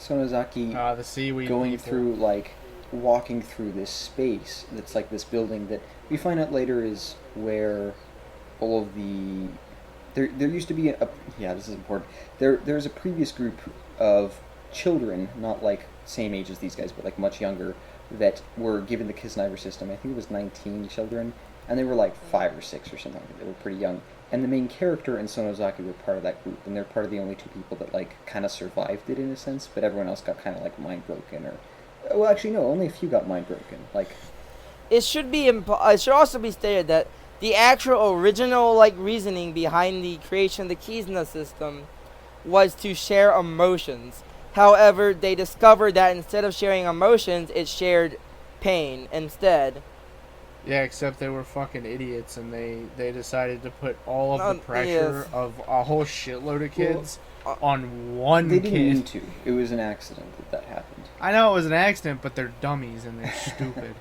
Sonozaki The seaweed going people. through, like, walking through this space that's like this building that we find out later is where all of the there used to be this is important, there's a previous group of children, not like same age as these guys but like much younger, that were given the Kiznaiver system. I think it was 19 children, and they were like 5 or 6 or something. They were pretty young, and the main character and Sonozaki were part of that group, and they're part of the only 2 people that like kind of survived it in a sense, but everyone else got kind of like mind broken, or well, actually no, only a few got mind broken. Like, It should also be stated that the actual original like reasoning behind the creation of the Kizna system was to share emotions. However, they discovered that instead of sharing emotions, it shared pain instead. Yeah, except they were fucking idiots, and they decided to put all of the Yes. pressure of a whole shitload of kids Well, on one they didn't kid. mean to. It was an accident that happened. I know it was an accident, but they're dummies and they're stupid.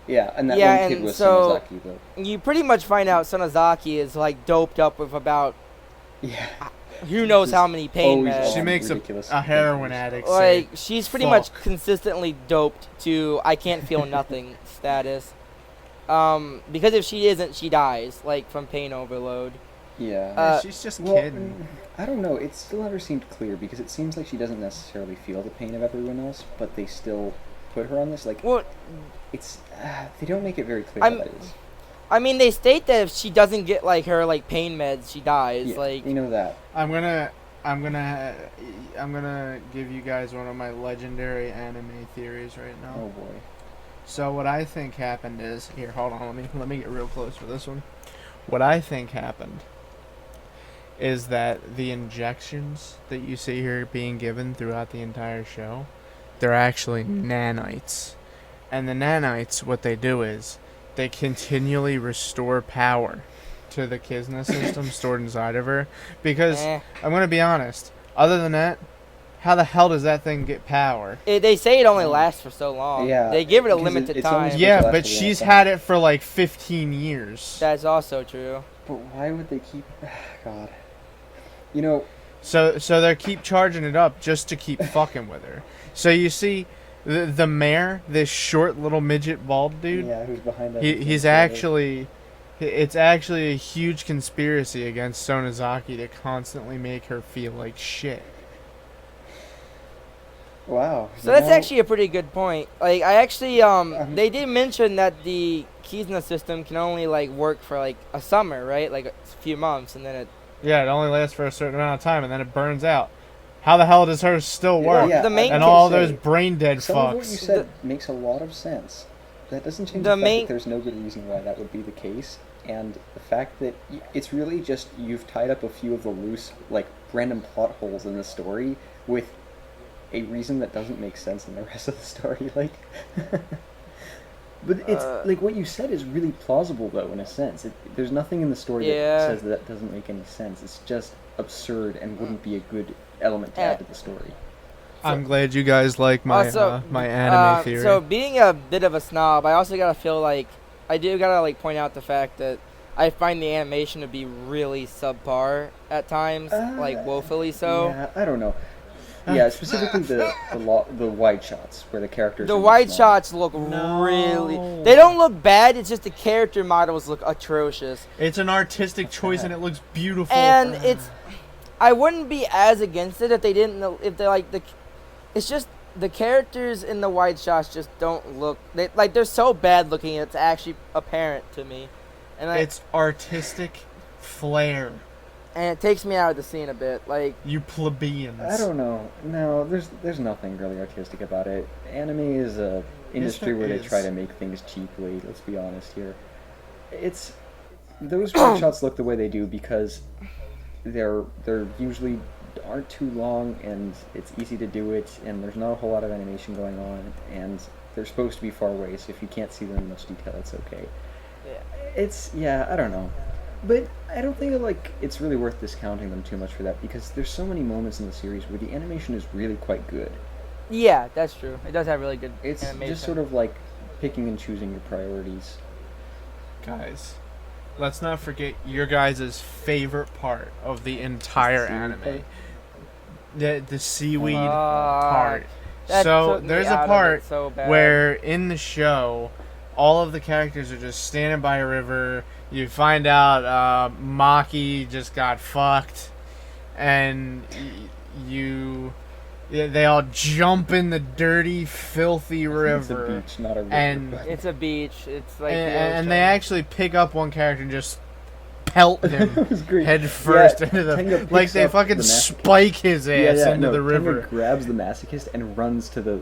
Yeah, and that Yeah, one kid and was so- Sonozaki, though. You pretty much find out Sonozaki is like doped up with about Yeah. who knows She's how many pain always meds. She on makes ridiculous a heroin things. addict Like, say, she's pretty much "Fuck." consistently doped to I can't feel nothing status. Because if she isn't, she dies, like, from pain overload. Yeah. She's just Well, kidding. I don't know. It still never seemed clear, because it seems like she doesn't necessarily feel the pain of everyone else, but they still put her on this. Like, Well, it's they don't make it very clear I'm- how that is. I mean, they state that if she doesn't get, like, her, like, pain meds, she dies. Yeah, Like, you know that. I'm gonna give you guys one of my legendary anime theories right now. Oh boy. So what I think happened is, here, hold on, let me get real close for this one. What I think happened is that the injections that you see here being given throughout the entire show, they're actually nanites. And the nanites, what they do is they continually restore power to the Kizna system stored inside of her. Because I'm gonna be honest, other than that, how the hell does that thing get power? they say it only lasts for so long. Yeah, They give it a because limited it's only time. supposed Yeah, to last but for the she's long had it for like 15 years. That's also true. But why would they keep? God. You know. So they keep charging it up just to keep fucking with her. So you see, the mayor, this short little midget bald dude, Yeah, who's behind that? he's actually, it's actually a huge conspiracy against Sonozaki to constantly make her feel like shit. Wow. So that's actually a pretty good point. Like, I actually, they did mention that the Kizna system can only, like, work for, like, a summer, right? Like, a few months, and then it... Yeah, it only lasts for a certain amount of time and then it burns out. How the hell does hers still work? Yeah, The main- And all say, those brain dead some of what you fucks. said makes a lot of sense. That doesn't change The the fact main- that there's no good reason why that would be the case, and the fact that it's really just you've tied up a few of the loose, like, random plot holes in the story with a reason that doesn't make sense in the rest of the story. Like, but it's like what you said is really plausible, though, in a sense. There's nothing in the story Yeah. that says that doesn't make any sense. It's just absurd and wouldn't be a good element to add to the story. I'm glad you guys like my Also, my anime theory. So, being a bit of a snob, I also gotta feel like... I do gotta, like, point out the fact that I find the animation to be really subpar at times, like, woefully so. Yeah, I don't know. Yeah, specifically the wide shots where the characters. The are much wide smaller. shots look really. They don't look bad. It's just the character models look atrocious. It's an artistic choice and it looks beautiful. And I wouldn't be as against it if they didn't know if they like the. It's just the characters in the wide shots just don't look. They're so bad looking. It's actually apparent to me, and it's artistic flair. And it takes me out of the scene a bit. Like, you plebeians. I don't know. No, there's nothing really artistic about it. Anime is a industry where they try to make things cheaply. Let's be honest here. It's those wide shots look the way they do because they're usually aren't too long and it's easy to do it and there's not a whole lot of animation going on and they're supposed to be far away, so if you can't see them in much detail, it's okay. I don't know. But I don't think it's really worth discounting them too much for that because there's so many moments in the series where the animation is really quite good. Yeah, that's true. It does have really good it's animation. Just sort of like picking and choosing your priorities. Guys, let's not forget your guys' favorite part of the entire anime. The seaweed part. So there's a part where in the show all of the characters are just standing by a river. You find out Maki just got fucked, and they all jump in the dirty, filthy river. It's a beach, not a river. And it's a beach. It's like and they actually pick up one character and just pelt him head first into the they fucking spike his ass into the river. Tenga grabs the masochist and runs to the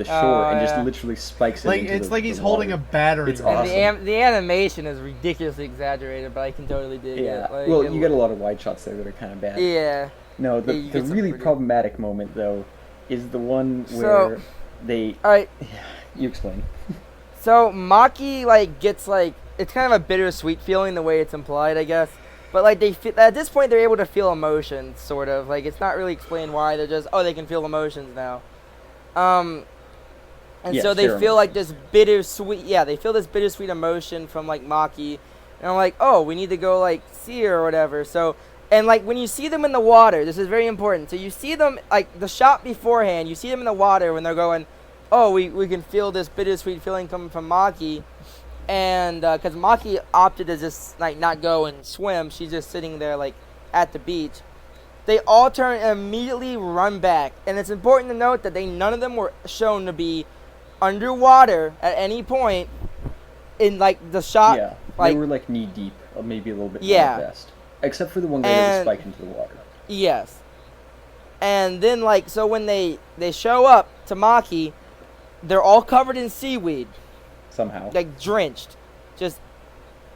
shore and just literally spikes it into it's the like he's water. holding a battery. It's awesome. And the animation is ridiculously exaggerated, but I can totally dig it. Yeah. You get a lot of wide shots there that are kind of bad. Yeah. No, the really problematic moment though is the one where they. All right. Yeah, you explain. So Maki gets it's kind of a bittersweet feeling the way it's implied, I guess. But at this point they're able to feel emotions, sort of. It's not really explained why. They're just they can feel emotions now. So they feel this bittersweet. Yeah, they feel this bittersweet emotion from Maki, and I'm like, oh, we need to go see her or whatever. So. And when you see them in the water, this is very important. So you see them the shot beforehand. You see them in the water when they're going, oh, we can feel this bittersweet feeling coming from Maki, and because Maki opted to just not go and swim, she's just sitting there at the beach. They all turn and immediately run back, and it's important to note that none of them were shown to be underwater at any point in the shot. Yeah, they were knee deep, or maybe a little bit more at best. Except for the one guy that was spiked into the water. Yes. And then, so when they show up to Maki, they're all covered in seaweed. Somehow. Drenched.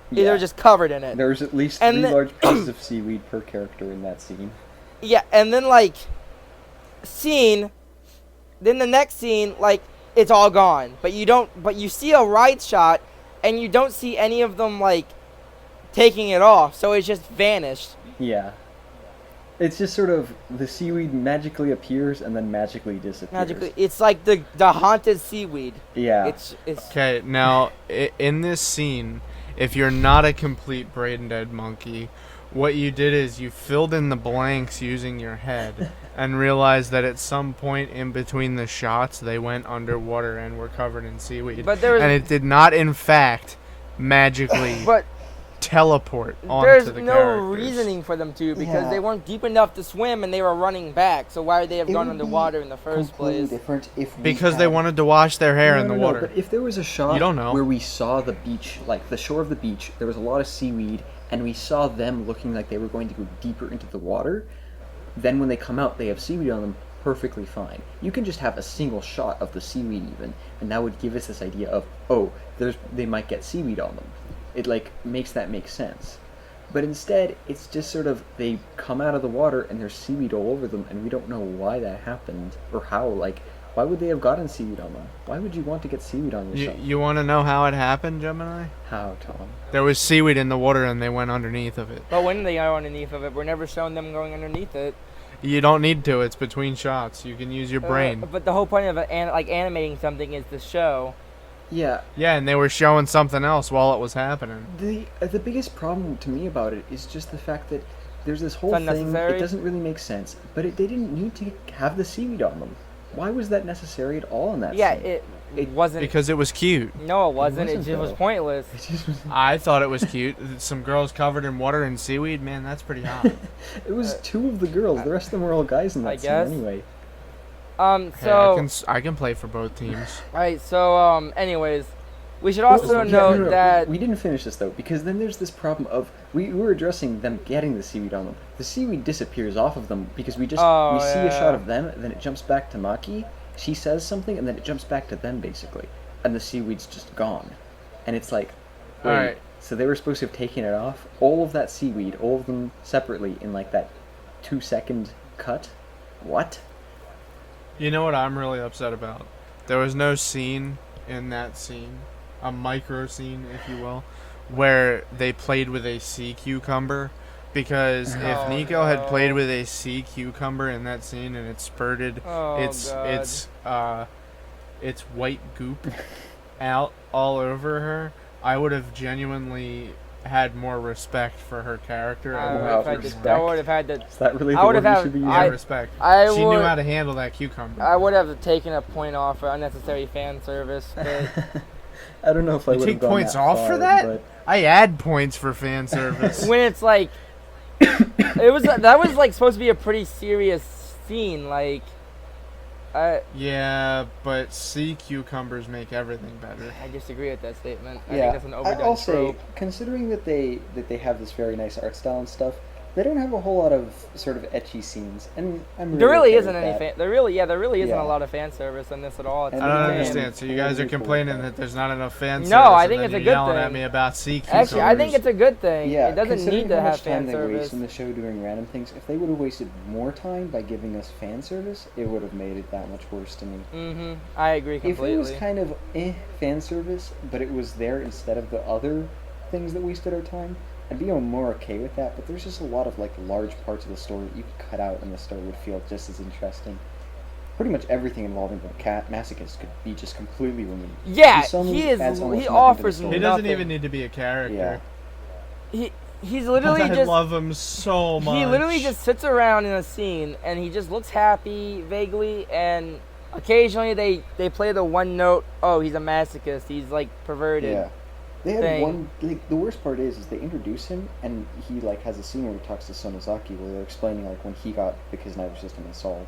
They're just covered in it. There's at least three large pieces of seaweed per character in that scene. Yeah, and then, then the next scene, it's all gone. But you see a ride shot, and you don't see any of them, taking it off, so it's just vanished. Yeah. It's just sort of the seaweed magically appears and then magically disappears. It's like the haunted seaweed. Yeah. It's okay. Now, in this scene, if you're not a complete brain dead monkey, what you did is you filled in the blanks using your head and realized that at some point in between the shots they went underwater and were covered in seaweed. And it did not, in fact, magically. Teleport onto there's the no characters. Reasoning for them to because they weren't deep enough to swim and they were running back, so why would they have gone underwater in the first place? Different if they wanted to wash their hair in the water. But if there was a shot you don't know. where we saw the beach, the shore of the beach, there was a lot of seaweed and we saw them looking like they were going to go deeper into the water, then when they come out they have seaweed on them, perfectly fine. You can just have a single shot of the seaweed even, and that would give us this idea of, they might get seaweed on them. It makes that make sense. But instead, it's just sort of they come out of the water and there's seaweed all over them, and we don't know why that happened or how. Why would they have gotten seaweed on them? Why would you want to get seaweed on yourself? You want to know how it happened, Gemini? How, Tom? There was seaweed in the water and they went underneath of it. But when they go underneath of it, we're never showing them going underneath it. You don't need to. It's between shots. You can use your brain. But the whole point of animating something is to show. Yeah. Yeah, and they were showing something else while it was happening. The biggest problem to me about it is just the fact that there's this whole It's thing. It unnecessary. doesn't really make sense, but they didn't need to have the seaweed on them. Why was that necessary at all in that Yeah, scene? it wasn't. Because it was cute. No, it wasn't. It wasn't, just was though. pointless. It just was, I thought it was cute. Some girls covered in water and seaweed. Man, that's pretty hot. it was two of the girls. The rest of them were all guys in I that scene guess. anyway. Hey, So I can play for both teams. alright, so anyways, we should also note no. that We didn't finish this though, because then there's this problem of we were addressing them getting the seaweed on them. The seaweed disappears off of them because we see a shot of them, and then it jumps back to Maki. She says something, and then it jumps back to them basically, and the seaweed's just gone. And it's like, wait, Alright. so they were supposed to have taken it off, all of that seaweed, all of them separately in like that 2-second cut. What? You know what I'm really upset about? There was no scene in that scene, a micro scene, if you will, where they played with a sea cucumber. Because if Nico had played with a sea cucumber in that scene and it spurted its white goop out all over her, I would have genuinely had more respect for her character. Wow, I would have had to. Is that really the I would word have you should be had- using? Yeah, respect. She knew how to handle that cucumber. I would have taken a point off for unnecessary fan service. But I don't know if I You would take have gone points that off far, for that? but I add points for fan service. when it's like, that was like supposed to be a pretty serious scene. Like, Yeah, but sea cucumbers make everything better. I disagree with that statement. I yeah, think that's an overdone I'll say, trope. considering that they have this very nice art style and stuff, they don't have a whole lot of sort of etchy scenes, and I'm really There really okay isn't with any that. fan. There really isn't Yeah. a lot of fan service in this at all. It's And I don't Yeah. understand. So you guys are complaining that there's not enough fan service. No, I and think then it's a you're good yelling at thing. me about sea cucumbers. Actually, I think it's a good thing. Yeah, It doesn't considering need to how have much time fan they service. waste in the show doing random things, if they would have wasted more time by giving us fan service, it would have made it that much worse to me. Mm-hmm. I agree completely. If it was kind of fan service, but it was there instead of the other things that wasted our time, I'd be more okay with that. But there's just a lot of like large parts of the story that you could cut out, and the story would feel just as interesting. Pretty much everything involving the cat masochist could be just completely removed. Yeah, He suddenly he is. adds almost He nothing to the offers story. He doesn't nothing. even need to be a character. Yeah. He's literally I just. love him so much. He literally just sits around in a scene and he just looks happy vaguely, and occasionally they play the one note. Oh, he's a masochist. He's like perverted. Yeah. They had thing. one. Like, the worst part is they introduce him, and he like has a scene where he talks to Sonozaki, where they're explaining like when he got the Kiznaiver system installed,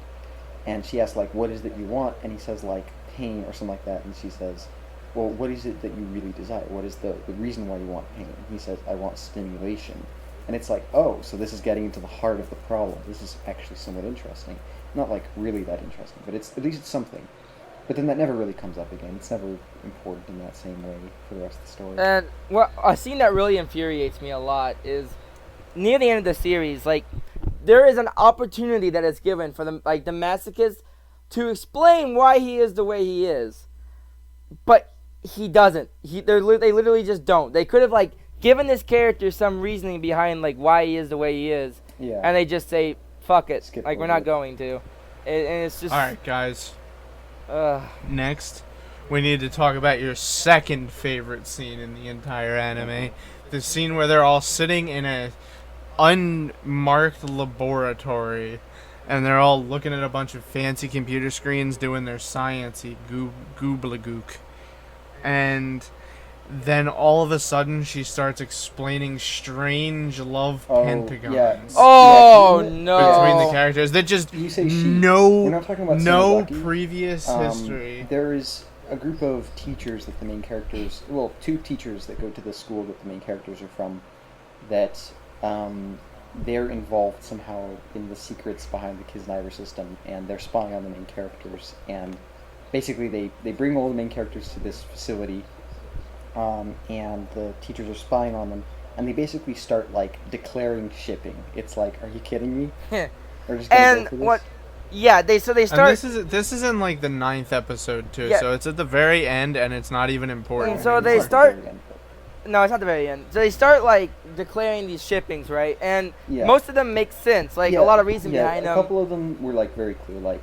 and she asks like, "What is it you want?" And he says like pain or something like that, and she says, "Well, what is it that you really desire? What is the reason why you want pain?" And he says, "I want stimulation." And it's like, oh, so this is getting into the heart of the problem. This is actually somewhat interesting. Not like really that interesting, but it's at least it's something. But then that never really comes up again. It's never important in that same way for the rest of the story. And a scene that really infuriates me a lot is near the end of the series. Like, there is an opportunity that is given for the masochist to explain why he is the way he is, but he doesn't. They literally just don't. They could have like given this character some reasoning behind like why he is the way he is, Yeah. and they just say fuck it. Skip Like, we're over not it. going to. And it's just. All right, guys. Uh, Next, we need to talk about your second favorite scene in the entire anime. The scene where they're all sitting in a unmarked laboratory, and they're all looking at a bunch of fancy computer screens doing their sciencey gooblagook. And then all of a sudden she starts explaining strange love pentagons Oh Yeah, no! between the characters that just You say she. no We're not talking about no Sonozaki. previous history. There is a group of teachers that the main characters, well, two teachers that go to the school that the main characters are from, that they're involved somehow in the secrets behind the Kiznaiver system, and they're spying on the main characters. And basically, they bring all the main characters to this facility, and the teachers are spying on them, and they basically start like declaring shipping. It's like, are you kidding me? We're just gonna And go for this? what? Yeah, they And start. this is in like the 9th episode too, Yeah. so it's at the very end and it's not even important. And so they It's not start- the very end, but- No, it's not the very end. So they start like declaring these shippings, right? And Yeah. most of them make sense. Like Yeah, a lot of reason yeah, behind a them. couple of them were like very clear. Like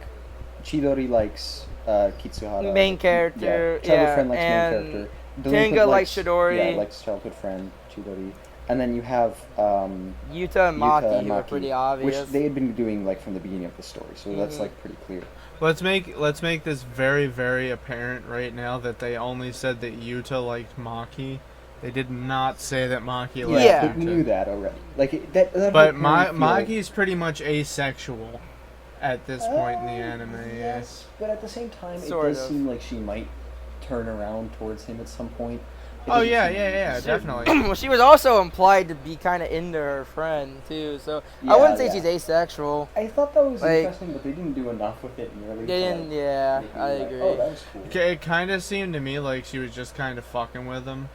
Chidori likes Kitsuhara. Main character, Childhood yeah, friend likes and main character. Tenga likes Chidori. Yeah, likes childhood friend Chidori. And then you have Yuta and Maki, who are pretty obvious. which they had been doing like from the beginning of the story, so that's like pretty clear. Let's make this very, very apparent right now that they only said that Yuta liked Maki. They did not say that Maki liked Yeah. We Yuta. knew that already. Like that But would make me feel- Maki's pretty much asexual at this point in the anime. Yes, but at the same time, Sort it does of. seem like she might turn around towards him at some point. It Oh doesn't yeah, seem- yeah, definitely. Well, she was also implied to be kind of into her friend too, so I Yeah, wouldn't say yeah. she's asexual. I thought that was Like- interesting, but they didn't do enough with it nearly. They to, didn't, like, yeah, make me I like, agree. Oh, that was cool. It kind of seemed to me like she was just kind of fucking with him.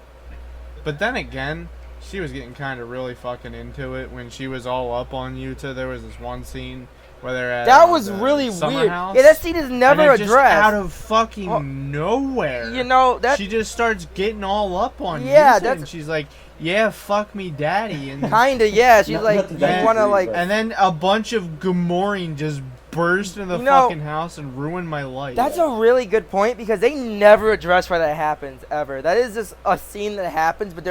But then again, she was getting kind of really fucking into it when she was all up on Yuta. There was this one scene where they're at That was the really summer weird. house, Yeah, that scene is never and it just out addressed. of fucking Well, nowhere. You know that she just starts getting all up on Yeah, Yuta, that's- and she's like, "Yeah, fuck me, daddy," and kinda, yeah. She's Not- like, not to you that wanna degree, like, but- and then a bunch of Gamorin just burst into the You know, fucking house and ruined my life. that's a really good point because they never address why that happens ever. That is just a scene that happens, but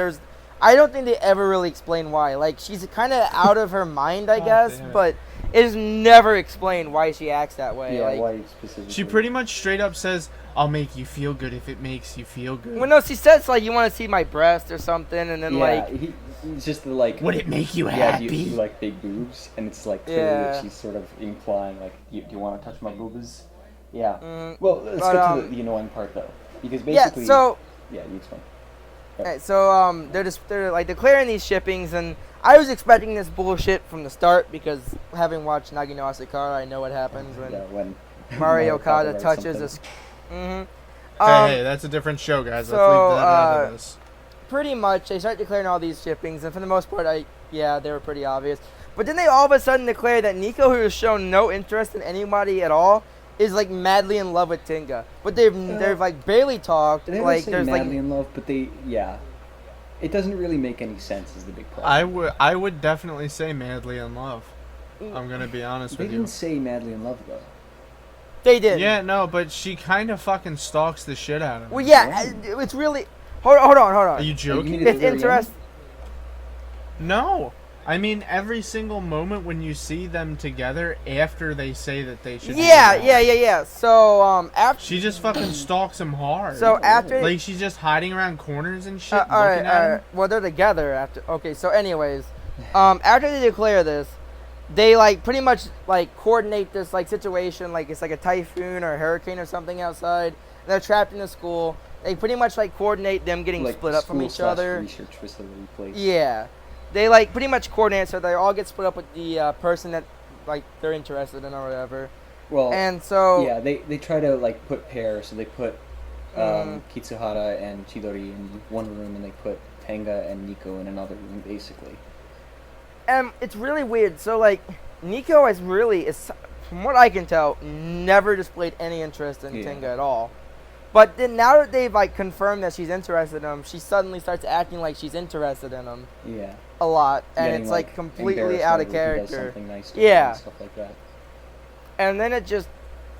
I don't think they ever really explain why. Like she's kind of out of her mind, I God guess, damn it. but it is never explained why she acts that way. Yeah, like, why specifically? She pretty much straight up says, "I'll make you feel good if it makes you feel good." well, no, she says like you want to see my breast or something, and then like he's just the like. Would it make you Yeah, happy? do you like big boobs? And it's like clear Yeah. that she's sort of implying like, do you want to touch my boobs? Yeah. Mm, Well, let's but, get to the annoying part though, because yeah. basically. So Yeah, you explain. alright, so they're like declaring these shippings, and I was expecting this bullshit from the start because having watched Nagi no Asakara, I know what happens when Yeah, when Mario Okada writes touches something. a. Mm-hmm. Hey, that's a different show, guys. so, Let's leave that out of this. Pretty much, they start declaring all these shippings, and for the most part, they were pretty obvious. But then they all of a sudden declare that Nico, who has shown no interest in anybody at all, is like madly in love with Tinga. But they've like barely talked. They Like say there's madly like in love, but it doesn't really make any sense. Is the big problem. I would definitely say madly in love. I'm gonna be honest They with you. didn't say madly in love though. they did. Yeah, no, but she kind of fucking stalks the shit out of him. Well, yeah, it's really. Hold on. Are you You joking? mean at the It's very end? interesting. No. I mean, every single moment when you see them together after they say that they should. Yeah. So after. She just fucking stalks him hard. So after. like she's just hiding around corners and shit, all right, looking at him. Well, they're together after. Okay, so anyways, after they declare this, they like pretty much like coordinate this like situation, like it's like a typhoon or a hurricane or something outside. They're trapped in a school. They pretty much like coordinate them getting Like split up from each other. Research facility place. Yeah, they like pretty much coordinate so they all get split up with the person that like they're interested in or whatever. Well, And so yeah, they try to like put pairs, so they put Kitsuhara and Chidori in one room, and they put Tenga and Nico in another room, basically. it's really weird. So like Nico has really, from what I can tell, never displayed any interest in Yeah. Tenga at all. But then now that they've like confirmed that she's interested in him, she suddenly starts acting like she's interested in him Yeah. a lot, and Getting, it's like completely embarrassed out of whenever he does character. something nice to Yeah. her and stuff like that. And then it just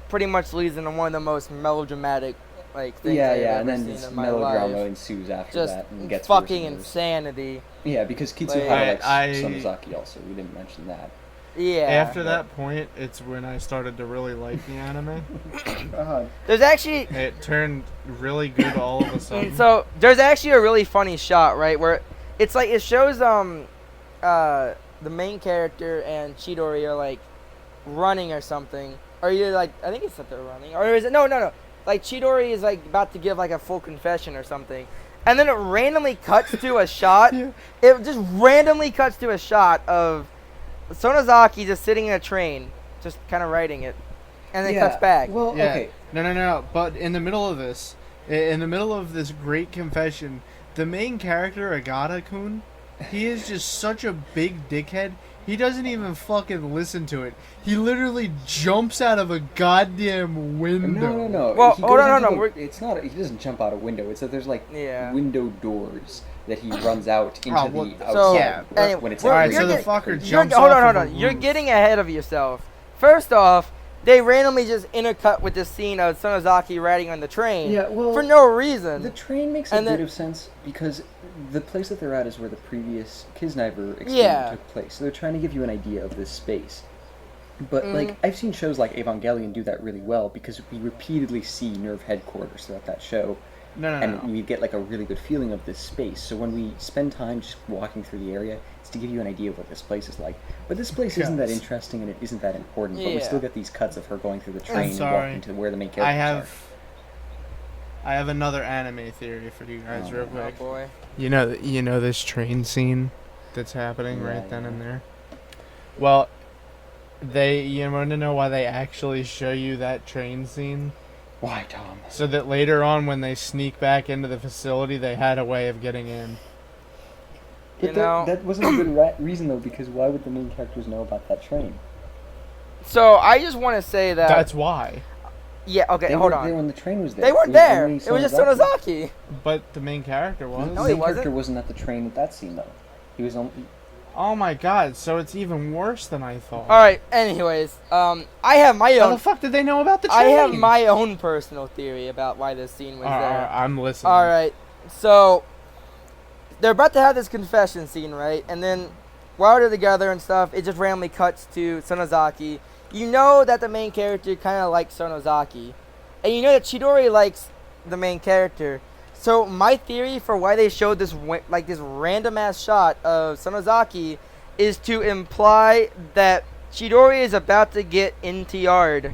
pretty much leads into one of the most melodramatic like things Yeah, I've yeah, ever and then seen this in my melodrama life. ensues after Just that and gets worse and fucking worse. insanity. Yeah, because Kitsuhara Like- likes I- Sonozaki also. We didn't mention that. Yeah. After that point, it's when I started to really like the anime. There's actually It turned really good all of a sudden. so there's actually a really funny shot, right, where it's like it shows the main character and Chidori are like running or something. Or either like I think it's that they're running. Or is it no. Like Chidori is like about to give like a full confession or something. And then it randomly cuts to a shot. Yeah. It just randomly cuts to a shot of Sonozaki just sitting in a train, just kind of writing it. And then cuts back. Well, Yeah. okay. No. But in the middle of this, great confession, the main character, Agata-kun, he is just such a big dickhead. He doesn't even fucking listen to it. He literally jumps out of a goddamn window. No. Well, He hold goes on, into hold on. the- It's not. He doesn't jump out a window. It's that there's like Yeah. window doors that he runs out into Oh, well, the So, outside. yeah, anyway, when it's we're- Alright, you're so the get- fucker you're- jumps hold off on, of hold a on. You're roof. getting ahead of yourself. First off, they randomly just intercut with this scene of Sonozaki riding on the train Yeah, well, for no reason. The train makes a And bit then- of sense because the place that they're at is where the previous Kiznaiver experiment Yeah. took place. So they're trying to give you an idea of this space. But Mhm. like I've seen shows like Evangelion do that really well because we repeatedly see Nerve headquarters throughout that show, No. and we get like a really good feeling of this space. So when we spend time just walking through the area, it's to give you an idea of what this place is like. But this place isn't that Yes. interesting and it isn't that important. But we Yeah. still get these cuts of her going through the train and sorry. walking to where the main characters I have another anime theory for you guys, Oh, real Oh quick. boy. You know this train scene that's happening Yeah, right then yeah. and there. Well, you want to know why they actually show you that train scene? are. Why, Tom? So that later on, when they sneak back into the facility, they had a way of getting in. You But know, that wasn't a good reason though, because why would the main characters know about that train? so I just want to say that. That's why. Yeah. Okay. They Hold weren't there on. when the train was there. They weren't It was there. only It was just Sonozaki. Sonozaki. But the main character was. The No, he main character wasn't. wasn't at the train at that scene though. He was on. Oh my god, so it's even worse than I thought. All right. Anyways, I have my How own. the fuck did they know about the train? I have my own personal theory about why this scene was there. I'm listening. All right. So they're about to have this confession scene, right? And then while they're together and stuff, it just randomly cuts to Sonozaki. You know that the main character kind of likes Sonozaki, and you know that Chidori likes the main character. So my theory for why they showed this this random ass shot of Sonozaki is to imply that Chidori is about to get NTR'd.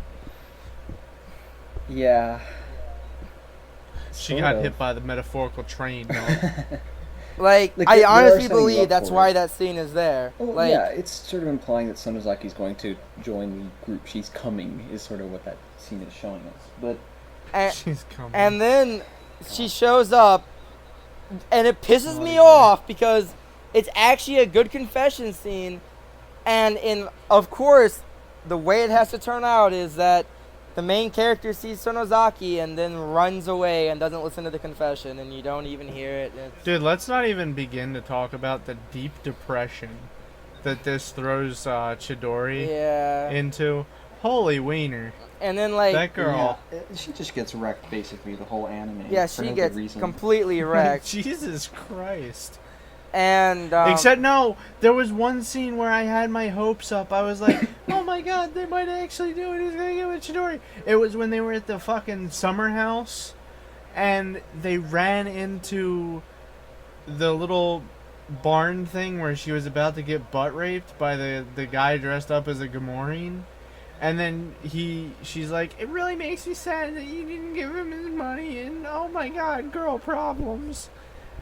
Yeah. She Sort got of. hit by the metaphorical train. No? Like Like, I they are honestly setting you believe up that's for why it. that scene is there. Well, Like, yeah, it's sort of implying that Sonozaki's going to join the group. She's coming is sort of what that scene is showing us. But and, She's coming. and then she shows up, and it pisses Naughty me boy. off because it's actually a good confession scene, and of course, the way it has to turn out is that the main character sees Sonozaki and then runs away and doesn't listen to the confession, and you don't even hear it. It's- Dude, let's not even begin to talk about the deep depression that this throws Chidori yeah. into. Holy wiener. And then like That girl. yeah, she just gets wrecked basically the whole anime. yeah, for she no good gets reason. completely wrecked. Jesus Christ. And Except, no, there was one scene where I had my hopes up. I was like, oh my god, they might actually do it. He's gonna get with Chidori. It was when they were at the fucking summer house, and they ran into the little barn thing where she was about to get butt raped by the guy dressed up as a Gamorrean. And then she's like, it really makes me sad that you didn't give him his money, and oh my god, girl problems.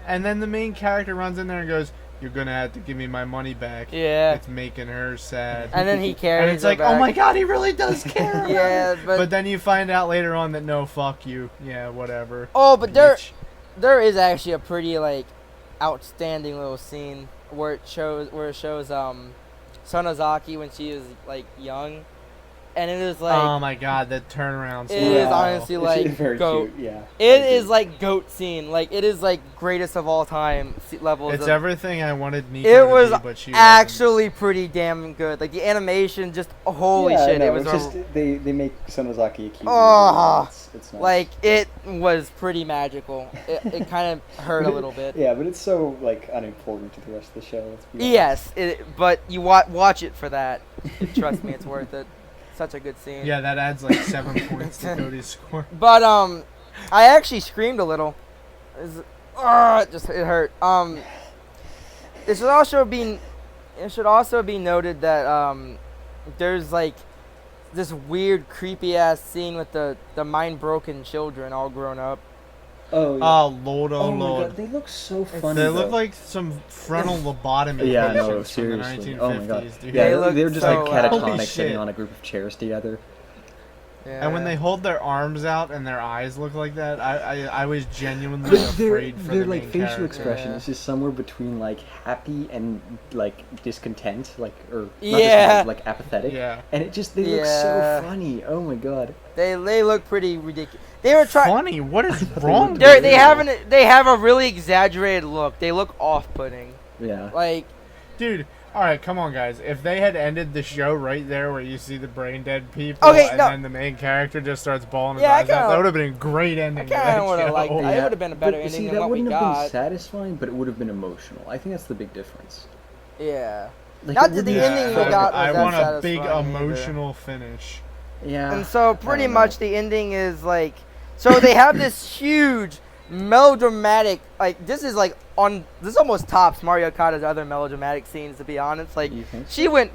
And then the main character runs in there and goes, you're gonna have to give me my money back. yeah. It's making her sad. And then he carries And it's her like, back. oh my god, he really does care. about Yeah, it. but, But then you find out later on that no, fuck you. Yeah, whatever. oh, but Bitch. there is actually a pretty like outstanding little scene where it shows Sonozaki when she was like young, and it is like Oh my god, that turnaround. It scene. is Yeah. honestly It's like very goat. cute. Yeah. It Very is cute. like goat scene. Like it is like greatest of all time levels. It's of, everything I wanted Nico It to was be, but she wasn't. actually pretty damn good. Like the animation, just holy Yeah, shit! no, It was it's just they make Sonozaki a cute. Oh, it's nice. like it was pretty magical. It kind of hurt a little bit. Yeah, but it's so like unimportant to the rest of the show. Let's be honest. Yes, but you watch it for that. Trust me, it's worth it. Such a good scene. Yeah, that adds like 7 points to Cody's score. But I actually screamed a little. It hurt. It should also be noted that there's like this weird creepy ass scene with the mind broken children all grown up. Oh, yeah. Oh lord, oh, Oh my lord. god, they look so funny. They look though. like some frontal lobotomy Yeah, patients no, from the seriously. 1950s, Oh my god. dude. Yeah, They look they're just so, like Holy catatonic shit. sitting on a group of chairs together. Yeah. And when they hold their arms out and their eyes look like that, I was genuinely afraid for their the like main facial character. expression Yeah. is just somewhere between like happy and like discontent, like or not Yeah. discontent, like apathetic. Yeah. And it just they look Yeah. so funny. Oh my god. they look pretty ridiculous. They were trying. Funny? What is wrong? They have a really exaggerated look. They look off putting. Yeah. Like Dude, All right, come on, guys. If they had ended the show right there, where you see the brain dead people, Okay, and no. then the main character just starts bawling his Yeah, I eyes out, kinda- that would have been a great ending. I to kind of that would have show. liked that. It would have been a better but, ending see, than that what we wouldn't have been got. satisfying, but it would have been emotional. I think that's the big difference. Yeah. Like, Not it that would the be ending we fun. got was I that want a big satisfying either. emotional finish. Yeah. And so I pretty don't much know. the ending is like, so they have this huge melodramatic, like this is like this almost tops Mario Kata's other melodramatic scenes, to be honest. Like You think so? she went,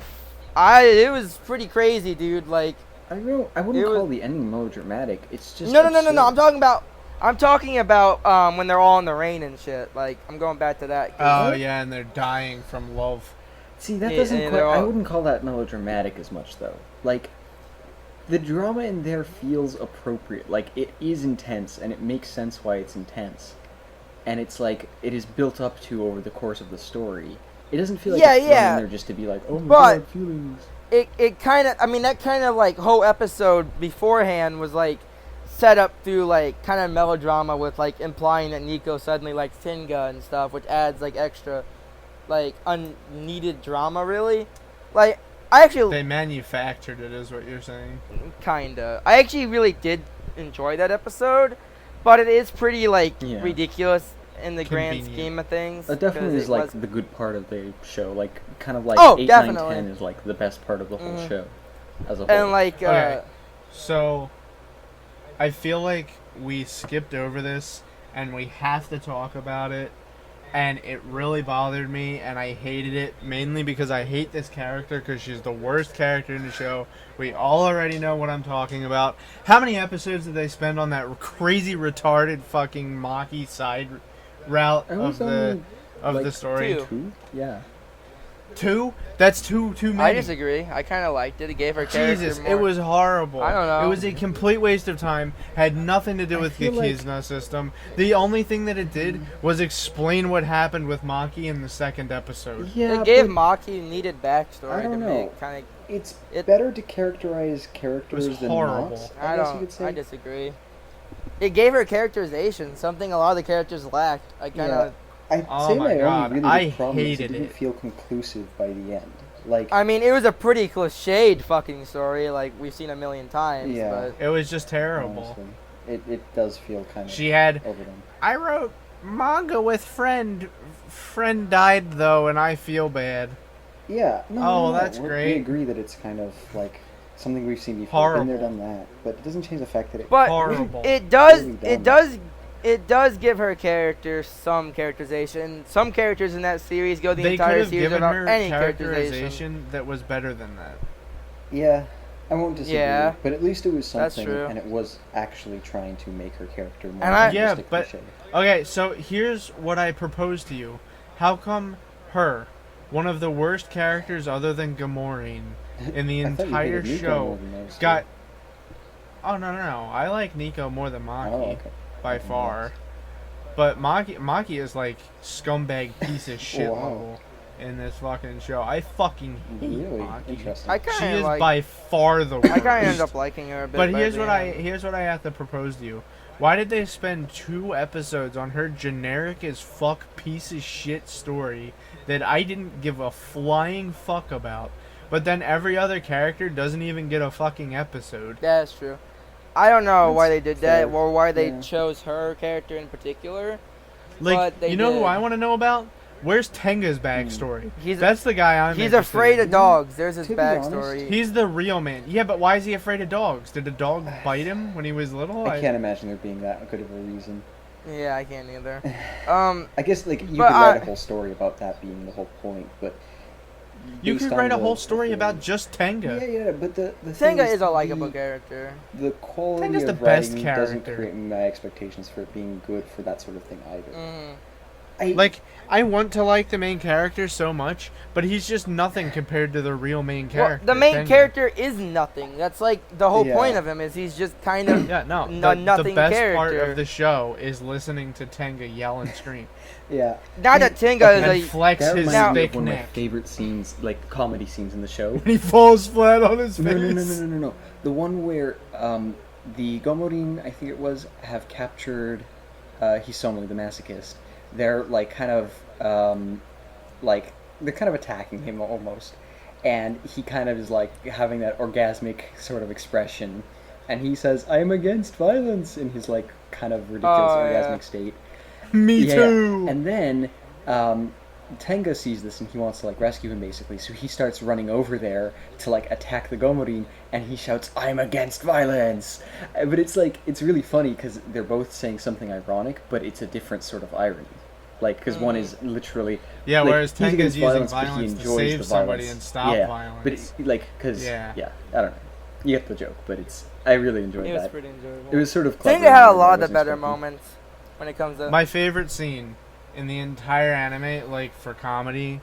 it was pretty crazy, dude. Like I wouldn't it call was- the ending melodramatic. It's just no. absurd. I'm talking about when they're all in the rain and shit. Like I'm going back to that. 'cause- Oh yeah, and they're dying from love. See, that Yeah, doesn't and quite. they're I all- wouldn't call that melodramatic as much though. Like, the drama in there feels appropriate. Like, it is intense, and it makes sense why it's intense. And it's like it is built up to over the course of the story. It doesn't feel like Yeah, it's thrown yeah. in there just to be like, oh my But- god, feelings. it kind of, I mean, that kind of like whole episode beforehand was like set up through like kind of melodrama with like implying that Nico suddenly likes Tenga and stuff, which adds like extra like unneeded drama, really. Like I actually They manufactured it, is what you're saying. kinda, I actually really did enjoy that episode, but it is pretty like Yeah. ridiculous in the grand Convenient. scheme of things. It definitely 'cause is it like was- the good part of the show. Like, kind of like Oh, 8, definitely. 9, 10 is like the best part of the whole Mhm. show as a whole. and like Okay. So, I feel like we skipped over this, and we have to talk about it. And it really bothered me, and I hated it, mainly because I hate this character, because she's the worst character in the show. We all already know what I'm talking about. How many episodes did they spend on that crazy, retarded, fucking Maki side route It of was the only, like, story? Two. 2? Yeah. 2? That's too many. I disagree. I kind of liked it. It gave her character Jesus, more. it was horrible. I don't know. It was a complete waste of time. Had nothing to do I with the feel like- Kizna system. The only thing that it did was explain what happened with Maki in the second episode. Yeah, It gave but Maki needed backstory I don't to know. make kind of. it's it- better to characterize characters It was than horrible. not. I guess you don't. could say. I disagree. It gave her characterization, something a lot of the characters lacked. I kind of. I'd Oh say my my God, only really I big problem is hated it didn't it. feel conclusive by the end. Like, I mean, it was a pretty cliched fucking story, like we've seen a million times. Yeah. But It was just terrible. honestly, it does feel kind of She had, overdone. I wrote manga with friend. Friend died though, and I feel bad. Yeah. No, Oh, no, no, that's We great. agree that it's kind of like something we've seen before. Been there, Horrible. done that. But it doesn't change the fact that it. But Horrible. it does. Really It dumb. does. It does give her character some characterization. Some characters in that series go the They could entire have series given without her any characterization. characterization that was better than that. Yeah, I won't disagree. Yeah. But at least it was That's something, true. and it was actually trying to make her character more And I- than Yeah, just a but- cliche. Okay, so here's what I propose to you. How come her, one of the worst characters other than Gamorrean in the I thought you entire hated Nico show, more than those two. got... Oh, no. I like Nico more than Maki, Oh, okay. by Okay, far. nice. But Maki is like scumbag piece of shit Wow. level in this fucking show. I fucking hate Really Maki. interesting. I She kind of is like. by far the worst. I kind of ended up liking her a bit. But by here's the what end. I have to propose to you. Why did they spend 2 episodes on her generic as fuck piece of shit story that I didn't give a flying fuck about? But then every other character doesn't even get a fucking episode. That's true. I don't know why they That's did that, fair. or why they Yeah. chose her character in particular. Like, But they you know who did. I want to know about? Where's Tenga's backstory? He's That's the guy I'm he's interested afraid in. of dogs. There's his To be honest, backstory. He's the real man. Yeah, but why is he afraid of dogs? Did a dog bite him when he was little? I can't imagine there being that good of a reason. Yeah, I can't either. I guess like you could But write a whole story about that being the whole point, but You based could on write a the- whole the story thing- about just Tenga. Yeah, but the thing Tenga is a likable the- character. The quality Tenga's of the best writing doesn't character. create my expectations for it being good for that sort of thing either. Mm. Like, I want to like the main character so much, but he's just nothing compared to the real main Well, character. the main Tenga. character is nothing. That's like the whole Yeah. point of him is he's just kind of Yeah, no. a The nothing best part character. of the show is listening to Tenga yell and scream Yeah. Not that Tenga is and a flex That his reminds me thick of one of my neck. favorite scenes, like comedy scenes in the show. He falls flat on his No, face. no. The one where the Gomorin, I think it was, have captured Hisomu, the masochist. They're like kind of like they're kind of attacking him almost, and he kind of is like having that orgasmic sort of expression, and he says, "I am against violence" in his like kind of ridiculous orgasmic state. Me Yeah, too. and then Tenga sees this and he wants to like rescue him basically, so he starts running over there to like attack the Gomorin, and he shouts, "I'm against violence!" But it's like, it's really funny because they're both saying something ironic, but it's a different sort of irony. Like, because one is literally... Yeah, like, whereas he's Tenga's against using but he violence to enjoys save the somebody violence. and stop yeah, violence. but it, like, because, Yeah. I don't know. You get the joke, but it's... I really enjoyed It was that. pretty enjoyable. It was sort of clever. Tenga had a and lot I of the wasn't better expecting. moments when it comes to... My favorite scene in the entire anime, like for comedy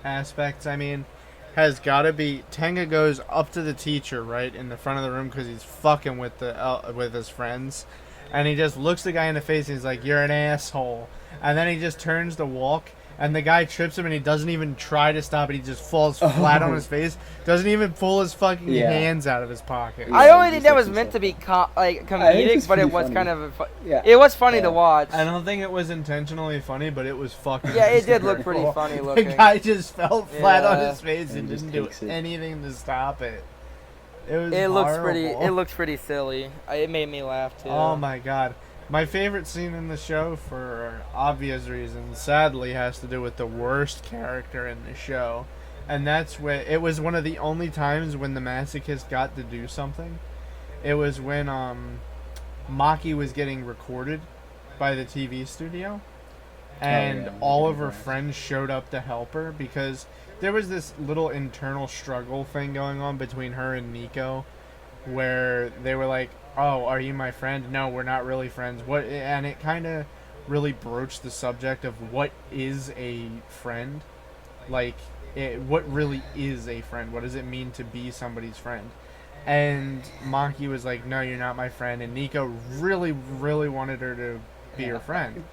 aspects, I mean, has got to be Tenga goes up to the teacher right in the front of the room because he's fucking with the with his friends, and he just looks the guy in the face and he's like, "You're an asshole," and then he just turns to walk. And the guy trips him, and he doesn't even try to stop it. He just falls flat on his face. Doesn't even pull his fucking hands out of his pocket. Yeah, I only he think just that was lets meant to be himself comedic, but it pretty was funny. kind of Yeah. it was funny Yeah. to watch. I don't think it was intentionally funny, but it was fucking. Yeah, it did look pretty hysterical. funny The looking. guy just fell flat on Yeah. his face and And just didn't do takes it. anything to stop it. It was. It looks horrible. It looks pretty silly. It made me laugh too. Oh my god. My favorite scene in the show, for obvious reasons, sadly has to do with the worst character in the show. And that's when it was one of the only times when the masochist got to do something. It was when Maki was getting recorded by the TV studio. And yeah, all I of her remember that. friends showed up to help her because there was this little internal struggle thing going on between her and Nico, where they were like, "Oh, are you my friend? No, we're not really friends." What? And it kind of really broached the subject of what is a friend, like what really is a friend. What does it mean to be somebody's friend? And Maki was like, "No, you're not my friend." And Nico really, really wanted her to be her friend.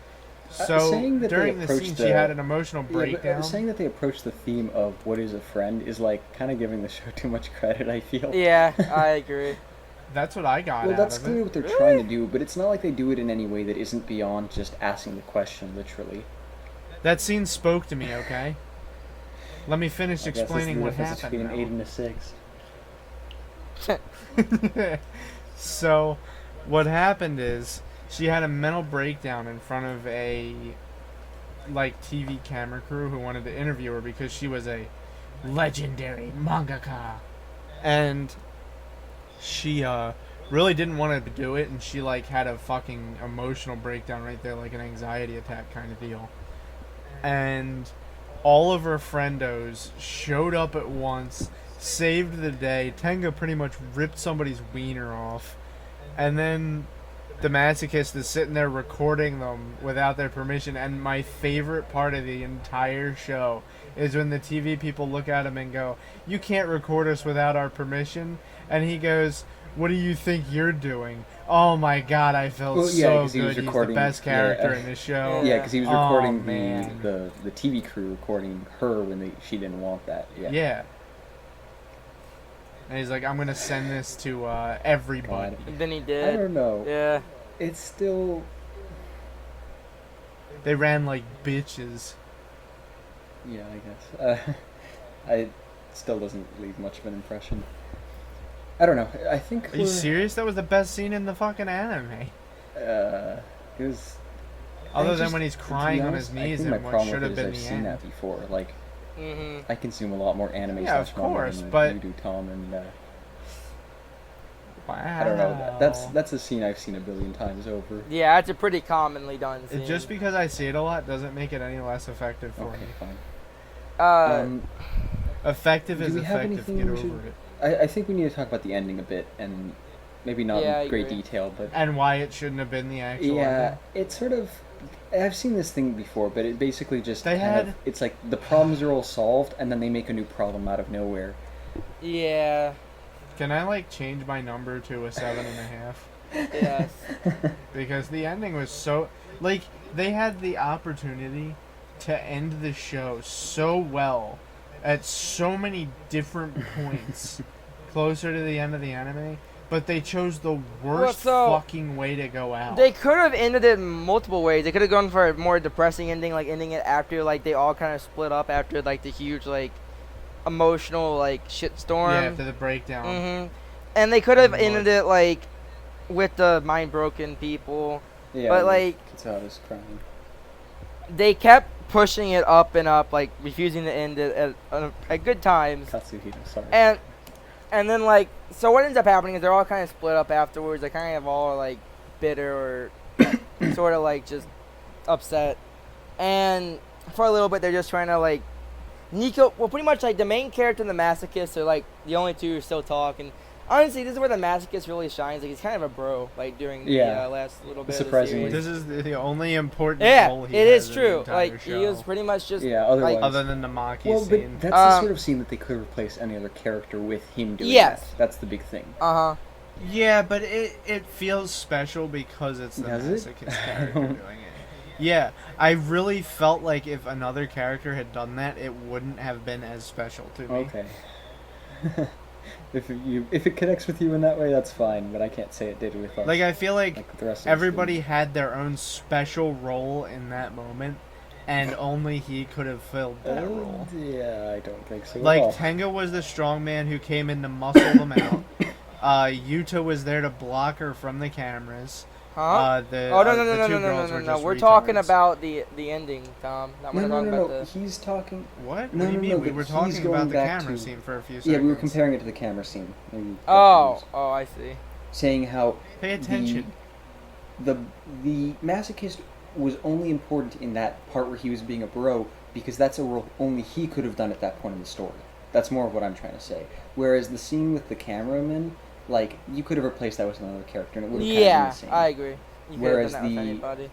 So saying that they during the approached scene, the- she had an emotional Yeah, breakdown. but saying that they approach the theme of what is a friend is like kind of giving the show too much credit, I feel. Yeah, I agree. That's what I got Well, out that's of clearly it. what they're trying to do, but it's not like they do it in any way that isn't beyond just asking the question, literally. That scene spoke to me, okay? Let me finish I guess it's explaining the what difference between an 8 happened. and a 6. So, what happened is she had a mental breakdown in front of a like TV camera crew who wanted to interview her because she was a legendary mangaka, and she really didn't want to do it, and she like had a fucking emotional breakdown right there, like an anxiety attack kind of deal. And all of her friendos showed up at once, saved the day. Tenga pretty much ripped somebody's wiener off, and then the masochist is sitting there recording them without their permission. And my favorite part of the entire show is when the TV people look at him and go, "You can't record us without our permission." And he goes, "What do you think you're doing?" Oh my god, I felt Well, yeah, so 'cause he was good. He's the recording- best yeah, character in the show. Yeah, because he was Oh, recording man. the TV crew recording her when she didn't want that. Yeah. Yeah. And he's like, "I'm gonna send this to everybody." God. And then he I did. don't know. Yeah. It's still... They ran like bitches. Yeah, I guess. It still doesn't leave much of an impression. I don't know. I think Are you serious? That was the best scene in the fucking anime. It was... Other I than just- when he's to be crying on honest, his I knees think my and what problem should with have it been is the I've seen end. that before. Like, Mhm. I consume a lot more anime Yeah, of slash manga course, than but- you do, Tom, and Wow. I don't know. That's a scene I've seen a billion times over. Yeah, it's a pretty commonly done scene. Just because I see it a lot doesn't make it any less effective for Okay, me. fine. Effective do is we have effective. anything Get we over should- it. I think we need to talk about the ending a bit, and maybe not Yeah, I in great agree. detail, but And why it shouldn't have been the actual. yeah, ending. it's sort of... I've seen this thing before, but it basically just They kind had- of... It's like the problems are all solved, and then they make a new problem out of nowhere. Yeah. Can I like change my number to a 7.5? Yes. Because the ending was so like they had the opportunity to end the show so well at so many different points closer to the end of the anime But they chose the worst fucking way to go out. They could have ended it multiple ways. They could have gone for a more depressing ending, like ending it after like they all kind of split up after like the huge like emotional like shitstorm. Yeah, after the breakdown. Mm-hmm. And they could have ended it like with the mind broken people. Yeah, but like Kitsuhira's crying. They kept pushing it up and up, like refusing to end it at good times. Katsuhira, sorry. And then like, so what ends up happening is they're all kind of split up afterwards. They kind of all like bitter or sort of like just upset. And for a little bit, they're just trying to like Nico. Well, pretty much like the main character and the masochist are like the only two who still talk. And honestly, this is where the masochist really shines. Like he's kind of a bro. Like during the last little bit. Surprisingly, of the series. This is the only important role he it has is true. In the Like show. he was pretty much just otherwise, like, other than the Maki well, scene. but that's the sort of scene that they could replace any other character with him doing. Yes. That's the big thing. Yeah, but it feels special because it's the masochist character doing it. Yeah, I really felt like if another character had done that, it wouldn't have been as special to me. Okay. If it connects with you in that way, that's fine. But I can't say it did with us. Like I feel like the rest of everybody had their own special role in that moment, and only he could have filled that role. Yeah, I don't think so. Like Tenga was the strong man who came in to muscle them out. Yuta was there to block her from the cameras. Huh? No. We're talking about the ending, Tom. No. He's talking. What? No, what do you mean? We were talking about the camera scene for a few seconds. Yeah, we were comparing it to the camera scene. Maybe I see. Saying how pay attention. The masochist was only important in that part where he was being a bro because that's a role only he could have done at that point in the story. That's more of what I'm trying to say. Whereas the scene with the cameraman, like, you could have replaced that with another character and it would have kind of been the same. I agree. You Whereas could have done that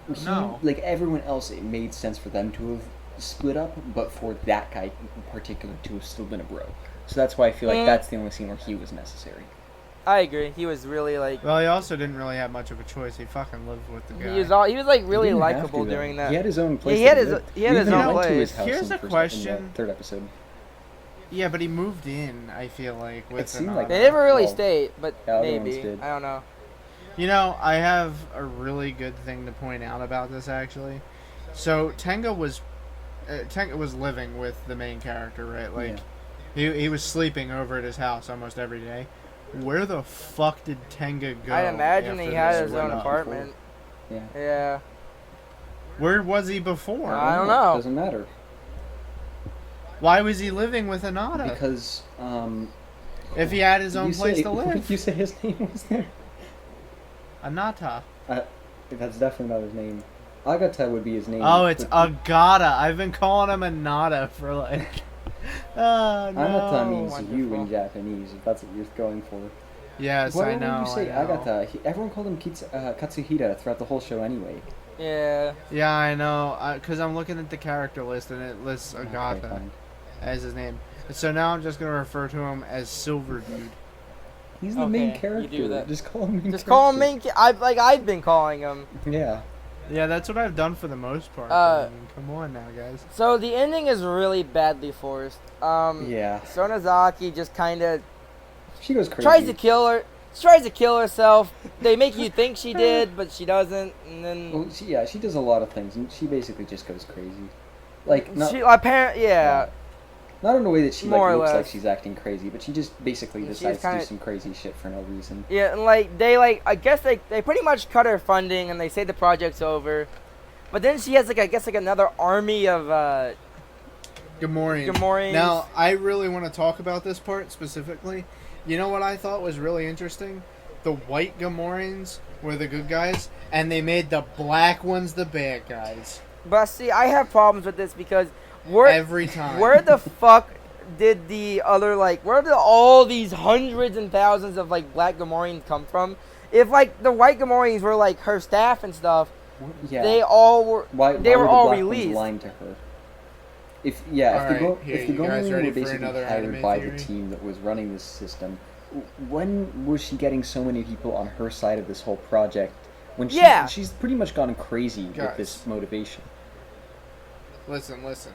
with anybody. like everyone else, it made sense for them to have split up, but for that guy in particular to have still been a bro. So that's why I feel like that's the only scene where he was necessary. I agree. He was really like. Well, he also didn't really have much of a choice. He fucking lived with the guy. He was like really likable during that. He had his own place. He had his own place. Here's a question. In the third episode. Yeah, but he moved in. I feel like with. It seemed like they never really stayed, but maybe I don't know. You know, I have a really good thing to point out about this actually. So Tenga was living with the main character, right? Like, he was sleeping over at his house almost every day. Where the fuck did Tenga go? I imagine he had his own apartment. Yeah. Where was he before? I don't know. Doesn't matter. Why was he living with Anata? Because if he had his own place to live. What did you say his name was there? Anata. That's definitely not his name. Agata would be his name. Oh, it's Agata. I've been calling him Anata for like. Oh no. Anata means you in Japanese, if that's what you're going for. Yes, I know. Why would you say Agata? Everyone called him Katsuhira throughout the whole show anyway. Yeah. Yeah, I know. Because I'm looking at the character list and it lists Agata as his name. So now I'm just going to refer to him as Silver Dude. He's the main character. You do that. Just call him main character. Just call him main I've been calling him. Yeah. Yeah, that's what I've done for the most part. I mean, come on now, guys. So the ending is really badly forced. Yeah. Sonozaki just kind of... She goes crazy. Tries to kill herself. They make you think she did, but she doesn't. And then... Well, she does a lot of things, and she basically just goes crazy. Like, not... She, apparently, yeah. Not in a way that she looks like she's acting crazy, but she just basically decides to do some crazy shit for no reason. Yeah, and I guess they pretty much cut her funding and they say the project's over. But then she has another army of Gamorreans. Now, I really want to talk about this part specifically. You know what I thought was really interesting? The white Gamorreans were the good guys, and they made the black ones the bad guys. But see, I have problems with this because every time. Where the fuck did the other where did all these hundreds and thousands of black Gamorreans come from? If the white Gamorreans were her staff and stuff, they all were. They were all released. Lying to her. If the Gamorreans were basically hired by the team that was running this system, when was she getting so many people on her side of this whole project? When she's pretty much gone crazy with this motivation. Listen.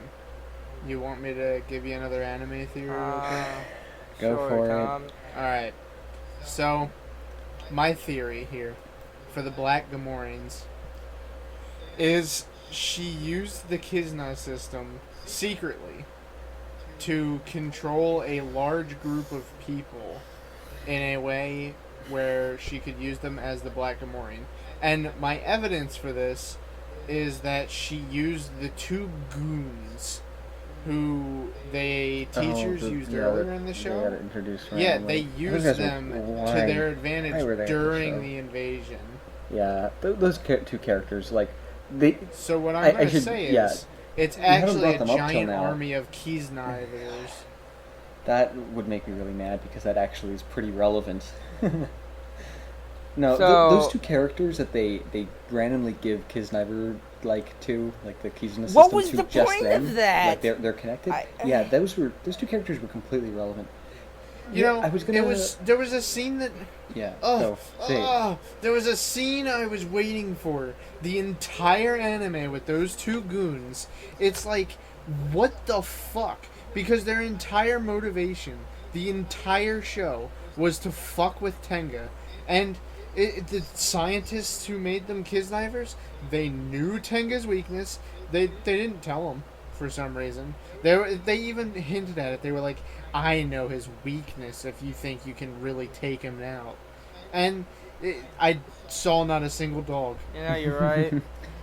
You want me to give you another anime theory? Go for it. Alright. So, my theory here for the Black Gamorreans is she used the Kizna system secretly to control a large group of people in a way where she could use them as the Black Gamorrean. And my evidence for this is that she used the two goons who teachers used earlier in the show. They got introduced Yeah, randomly. they used them to their advantage why were they at the during show? the invasion. Yeah, those two characters, like, they... So what I'm going to say is, yeah. it's haven't actually brought a them up till giant now. army of Kiznaivers. That would make me really mad because that actually is pretty relevant. No, So- those two characters that they randomly give Kiznaiver to, like the Kizna system What was to the just point them, of that? like they're connected. Yeah, those two characters were completely relevant. You know, I was gonna... there was a scene that Yeah. there was a scene I was waiting for the entire anime with those two goons. It's like, what the fuck? Because their entire motivation, the entire show, was to fuck with Tenga, and the scientists who made them Kiznaivers, they knew Tenga's weakness. They didn't tell him for some reason. They even hinted at it. They were like, I know his weakness if you think you can really take him out. And I saw not a single dog. Yeah, you're right.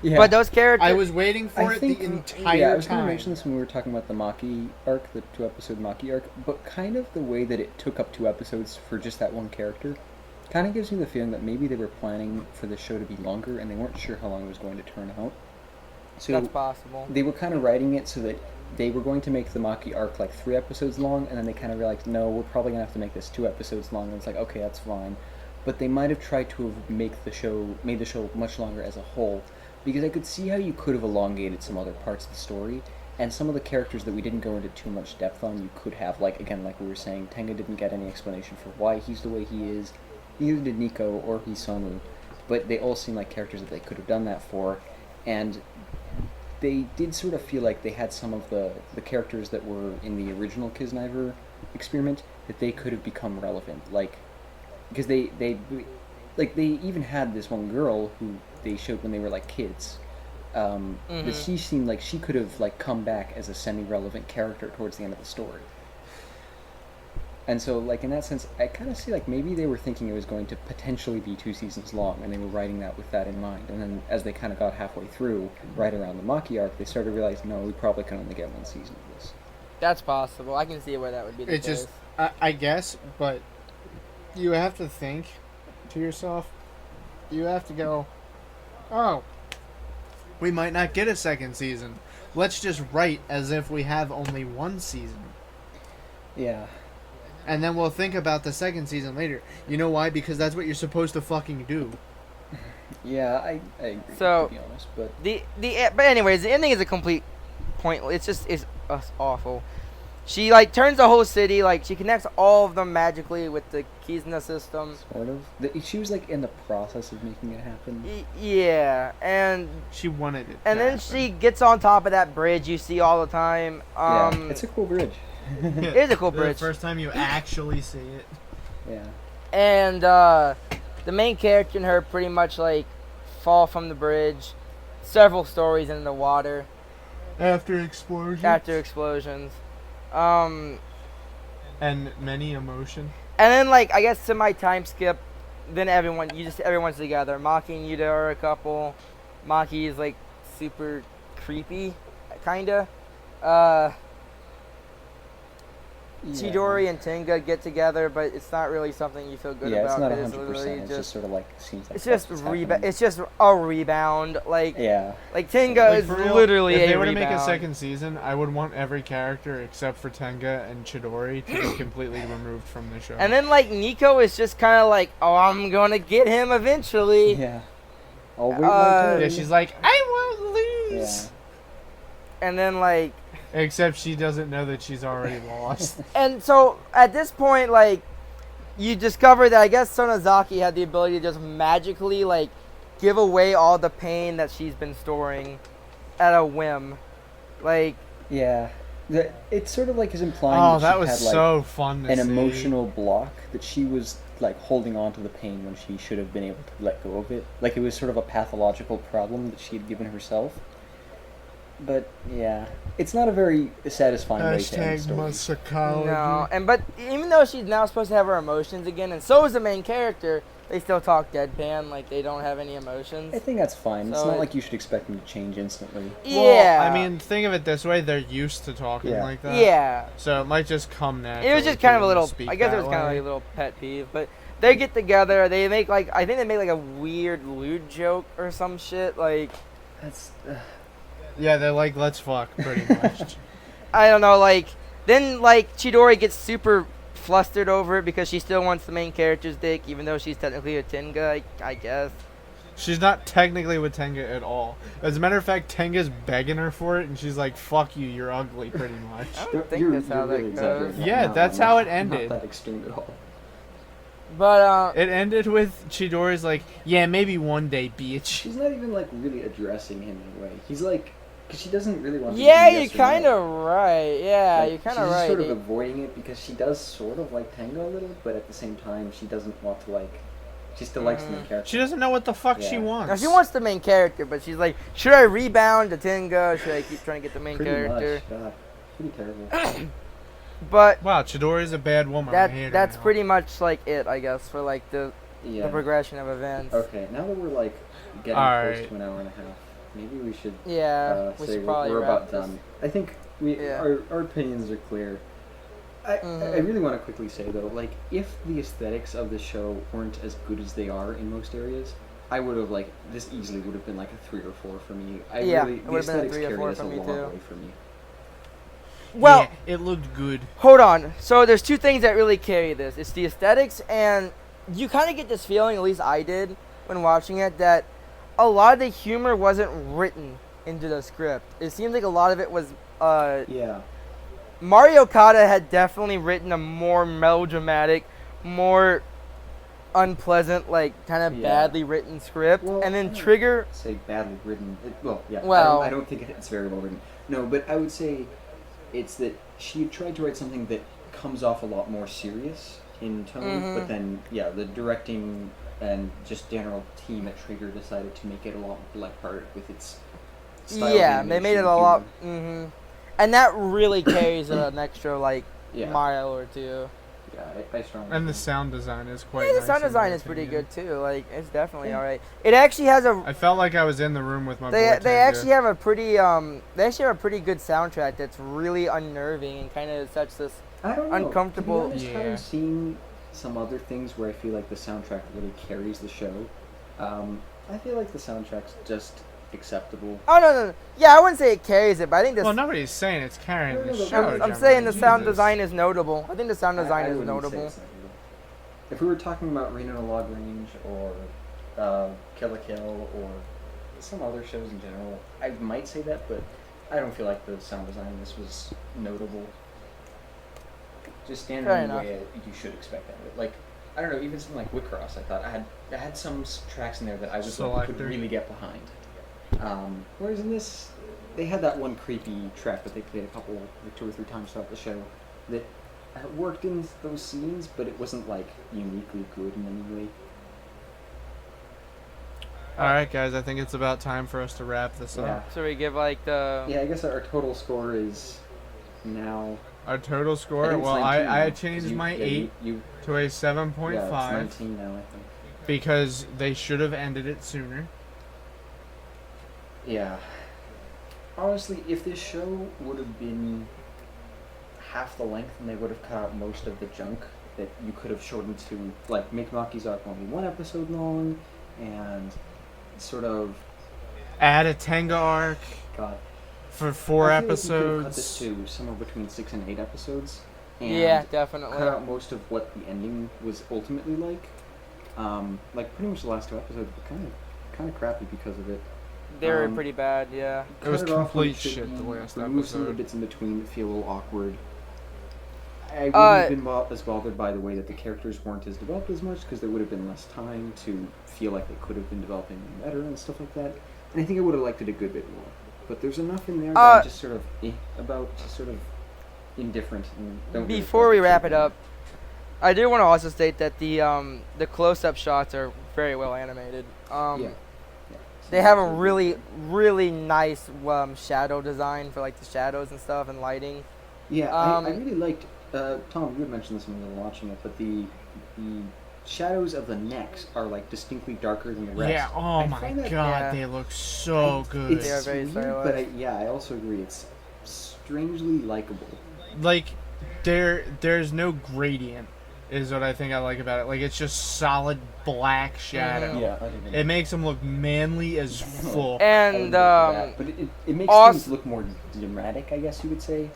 Yeah. But those characters... I was waiting for it the entire I was going to time. mention this when we were talking about the Maki arc, the 2-episode Maki arc, but kind of the way that it took up 2 episodes for just that one character kind of gives me the feeling that maybe they were planning for the show to be longer and they weren't sure how long it was going to turn out. So That's possible. they were kind of writing it so that they were going to make the Maki arc like 3 episodes long, and then they kind of realized, no, we're probably going to have to make this 2 episodes long, and it's like, okay, that's fine. But they might have tried to have made the show much longer as a whole, because I could see how you could have elongated some other parts of the story, and some of the characters that we didn't go into too much depth on, you could have, like we were saying, Tenga didn't get any explanation for why he's the way he is, neither did Nico or Hisomu, but they all seem like characters that they could have done that for, and they did sort of feel like they had some of the characters that were in the original Kiznaiver experiment, that they could have become relevant, like, because they even had this one girl who they showed when they were like kids, that she seemed like she could have like come back as a semi-relevant character towards the end of the story. And so, like, in that sense, I kind of see, like, maybe they were thinking it was going to potentially be 2 seasons long, and they were writing that with that in mind. And then, as they kind of got halfway through, right around the Maki arc, they started realizing, no, we probably can only get 1 season of this. That's possible. I can see where that would be the It's case. just, I guess, but you have to think to yourself, you have to go, oh, we might not get a 2nd season. Let's just write as if we have only 1 season. Yeah. And then we'll think about the 2nd season later. You know why? Because that's what you're supposed to fucking do. Yeah, I agree, So, to be honest, but... But anyways, the ending is a complete point. It's awful. She, like, turns the whole city, like, she connects all of them magically with the Kizna system. Sort of. She was, like, in the process of making it happen. Yeah, and She wanted it. then to happen. she gets on top of that bridge you see all the time. Yeah, it's a cool bridge. It is a cool bridge. The first time you actually see it. Yeah. And the main character and her pretty much, like, fall from the bridge. Several stories in the water After explosion. after explosions. And And many emotion. then, like, I guess semi time skip. Then everyone's together. Maki and Yuta are a couple. Maki is, like, super creepy, kinda. Chidori and Tenga get together, but it's not really something you feel good Yeah, about. it's not 'cause 100%. literally It's just sort of like seems like it's just that's what's happening. It's just a rebound. Like Yeah. like Tenga Like, is for real, literally if a they were to rebound. make a 2nd season, I would want every character except for Tenga and Chidori to be completely removed from the show. And then like Nico is just kind of like, oh, I'm gonna get him eventually. Yeah. I'll wait my turn. yeah, she's like, I won't lose. Yeah. And then like, Except she doesn't know that she's already lost. and so at this point, like, you discover that I guess Sonozaki had the ability to just magically like give away all the pain that she's been storing at a whim. Like, Yeah. It's sort of like is implying Oh, that that she was had like so fun to an see. emotional block that she was like holding on to the pain when she should have been able to let go of it. Like it was sort of a pathological problem that she had given herself. But yeah, it's not a very satisfying way to end Hashtag my stories. psychology. No, but even though she's now supposed to have her emotions again, and so is the main character, they still talk deadpan, like they don't have any emotions. I think that's fine. It's So not it- like you should expect them to change instantly. Yeah. Well, I mean, think of it this way: they're used to talking Yeah. like that. Yeah. So it might just come naturally. It was just to kind of a them to little. speak I guess it that was kind of way. like a little pet peeve, but they get together. They make like I think they make like a weird lewd joke or some shit. Like That's Yeah, they're like, let's fuck, pretty much. I don't know. Like then like Chidori gets super flustered over it because she still wants the main character's dick, even though she's technically a Tenga. I guess. She's not technically with Tenga at all. As a matter of fact, Tenga's begging her for it, and she's like, fuck you, you're ugly, pretty much. I don't think that's how that really exaggerating goes. that. Yeah, No, that's not- how it ended. Not that extreme at all. But It ended with Chidori's like, yeah, maybe one day, bitch. She's not even like really addressing him in a way. He's like, because she doesn't really want to. yeah, do you're yes or kind no. of right. Yeah, Like, you're kind she's of just right. sort of avoiding it because she does sort of like Tenga a little, but at the same time she doesn't want to like. She still likes the main character. She doesn't know what the fuck she Yeah. wants. Now she wants the main character, but she's like, should I rebound to Tenga? Should I keep trying to get the main Pretty character? much. God, pretty terrible. But Wow, Chidori's a bad woman. I hate her that's now. pretty much like it, I guess, for like the Yeah. progression of events. Okay, now that we're like getting Alright. close to an hour and a half, maybe we should Yeah, we say should probably we're wrap about this. done. I think we Yeah. our opinions are clear. I Mhm. really want to quickly say though, like if the aesthetics of the show weren't as good as they are in most areas, I would have like this easily would have been like a 3 or 4 for me. Yeah, really, it the would've been a aesthetics 3 or carried 4 us for a me long too. way for me. Well, Yeah, it looked good. hold on. So there's two things that really carry this. It's the aesthetics, and you kind of get this feeling, at least I did when watching it, that a lot of the humor wasn't written into the script. It seems like a lot of it was. Yeah. Mario Kata had definitely written a more melodramatic, more unpleasant, like kind of Yeah. badly written script, Well, and I then don't Trigger. Say badly written. Well, yeah. Well- I don't think it's very well written. No, but I would say it's that she tried to write something that comes off a lot more serious in tone, Mhm. but then yeah, the directing and just general team at Trigger decided to make it a lot lighthearted with its style. Yeah, of they made it animation a lot. humor. And that really carries an extra like Yeah. mile or two. Yeah, I strongly. And the agree. sound design is quite Yeah, the nice sound in my design is pretty opinion. good too. Like it's definitely Yeah. all right. It actually has a. I felt like I was in the room with my boy They Tenga. actually have a pretty they actually have a pretty good soundtrack that's really unnerving and kind of such this. I don't know. uncomfortable- To be honest, Yeah. having seen some other things where I feel like the soundtrack really carries the show, I feel like the soundtrack's just acceptable. Oh no. Yeah, I wouldn't say it carries it, but I think this. Well, nobody's saying it's carrying No, the no, no, show. I'm Gemini. saying the sound Jesus. design is notable. I think the sound design I is wouldn't say notable. it's notable. If we were talking about Reno to Log Range or Kill la Kill or some other shows in general, I might say that, but I don't feel like the sound design in this was notable. Just standard Fair in the enough. way you should expect out of it. Like, I don't know, even something like Wicross, I thought I had some tracks in there that I was like, could Selector. really get behind. Whereas in this, they had that one creepy track that they played a couple, like 2 or 3 times throughout the show that worked in those scenes, but it wasn't like uniquely good in any way. All right, guys. I think it's about time for us to wrap this Yeah. up. So we give like the. Yeah, I guess our total score is now. Our total I score. think it's Well, 19 I now, changed 'cause my you, 8 You, to a 7.5 yeah, it's 19 now, I think. because they should have ended it sooner. Yeah. Honestly, if this show would have been half the length and they would have cut out most of the junk that you could have shortened to, like, make Maki's arc only 1 episode long, and sort of, Add a Tenga arc God. for 4 I feel like you could have cut this episodes. to somewhere between 6 and 8 episodes. And Yeah, cut definitely. out most of what the ending was ultimately like. Like, pretty much the last 2 episodes were kind of crappy because of it. They were um, pretty bad. Yeah. It was Cut off when complete it should shit, the be, last remove some of the episode. bits in between that feel a little awkward. I wouldn't Uh, have been as bothered by the way that the characters weren't as developed as much because there would have been less time to feel like they could have been developing better and stuff like that. And I think I would have liked it a good bit more. But there's enough in there that I'm just sort of about, just sort of indifferent. And don't really Before we focus wrap on it up, I do want to also state that the close-up shots are very well animated. Yeah. They have a really nice shadow design for like the shadows and stuff and lighting. Yeah, I really liked. Tom, you had mentioned this when we were watching it, but the shadows of the necks are like distinctly darker than the rest. Yeah. Oh I my find that- god, Yeah. they look so good. It's They are very weird, stylized. but I also agree it's strangely likable. Like, there's no gradient, is what I think I like about it. Like, it's just solid black shadow. Mhm. Yeah, I didn't. It makes them look manly as fuck. And but it makes also- things look more dramatic, I guess you would say.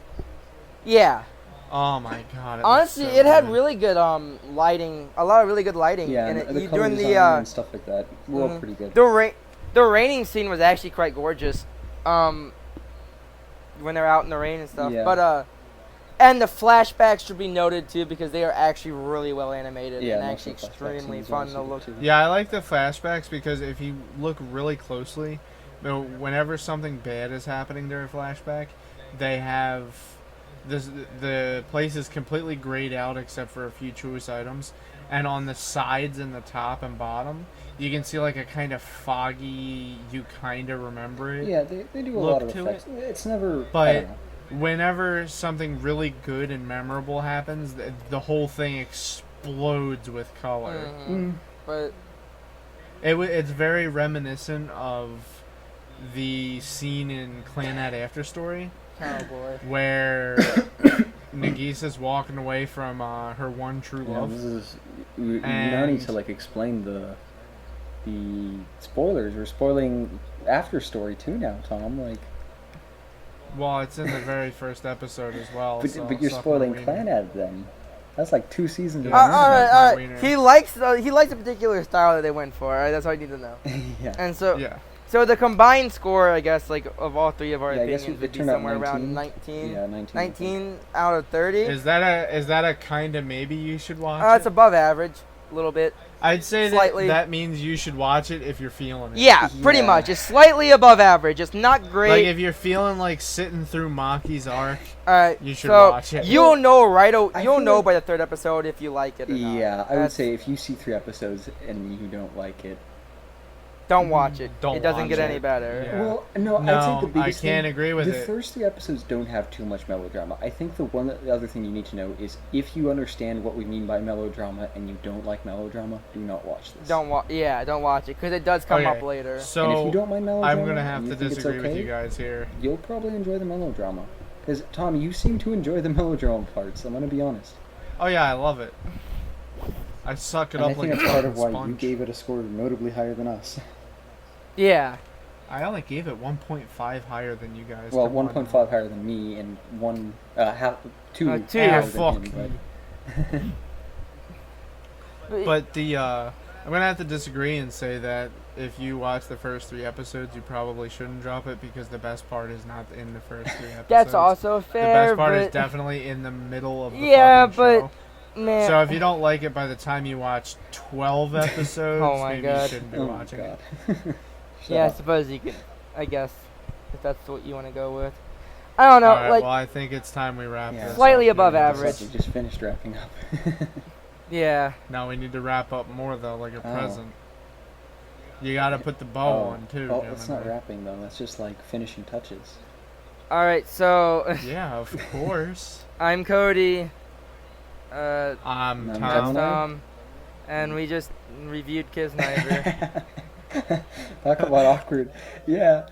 yeah, Oh my god. It honestly, looks so it had good. really good lighting. A lot of really good lighting. Yeah, and and the you color doing design and stuff like that were all mhm. pretty good. The raining scene was actually quite gorgeous. When they're out in the rain and stuff. Yeah. But and the flashbacks should be noted too because they are actually really well animated Yeah, and most actually of the flashbacks extremely scenes are fun to also good look. too. Yeah, I like the flashbacks because if you look really closely, whenever something bad is happening during a flashback, they have the place is completely grayed out except for a few choice items, and on the sides and the top and bottom, you can see like a kind of foggy, you kind of remember it. Yeah, they do a Look lot of to effects. It's never. I But don't know. whenever something really good and memorable happens, the whole thing explodes with color. Mhm. But It's very reminiscent of the scene in Clannad After Story oh boy. where Nagisa's walking away from her one true Yeah, love. this is. We now need And- to like explain the spoilers. We're spoiling After Story too now, Tom. Like, Well, it's in the very first episode as well. so but you're suck spoiling my wiener. Clannad then. That's like 2 seasons. Yeah. All in. right, my all wiener. right. He likes a particular style that they went for. All right, that's all I need to know. yeah. And so, Yeah. so the combined score, I guess, like of all three of our Yeah, I guess opinions, it would be turned out somewhere around 19. 19. Yeah, 19. 19 out of 30. Is that a kind of maybe you should watch It's it? above average, a little bit. I'd say slightly. that means you should watch it if you're feeling it. Yeah, pretty Yeah. much. It's slightly above average. It's not Like great. if you're feeling like sitting through Maki's arc, All right, you should so watch it. You'll know right. I You'll feel know like- by the third episode if you like it or not. Yeah, I would That's- say if you see 3 episodes and you don't like it. Don't watch it. Don't It doesn't watch get it. any better. Yeah. Well, no, I'd say No, the I biggest can't thing, agree with the it. first 3 episodes don't have too much melodrama. I think the other thing you need to know is if you understand what we mean by melodrama and you don't like melodrama, do not watch this. Don't watch it because it does come Okay, up later. So and if you don't mind melodrama, I'm gonna have and to you think it's disagree with okay, you guys here. You'll probably enjoy the melodrama. Because Tom, you seem to enjoy the melodrama parts. I'm gonna be honest. Oh yeah, I love it. I suck it And I up like think a that's part of fucking why you sponge. gave it a score notably higher than us. Yeah. I only gave it 1.5 higher than you guys. Well, Come on 1.5 higher than me, and 2 2. higher fuck than him. But I'm gonna have to disagree and say that if you watch the first 3 episodes, you probably shouldn't drop it because the best part is not in the first 3 episodes. That's also the fair. best part but is definitely in the middle of the Yeah, fucking but- show. man. So if you don't like it by the time you watch 12 episodes, Oh my maybe God. you shouldn't be Oh watching God. it. Shut yeah, I up. suppose you could. I guess if that's what you want to go with. I don't know. Alright, like well, I think it's time we wrap Yeah. this Slightly up. above Yeah, average. We just finished wrapping up. yeah. Now we need to wrap up more though, like a Oh. present. You gotta put the bow on too. Oh, that's not Gemini. wrapping though. That's just like finishing touches. All right. So Yeah, of course. I'm Cody. No, I'm no, That's Tom. no. Tom. And we just reviewed Kiznaiver. Talk about awkward. Yeah.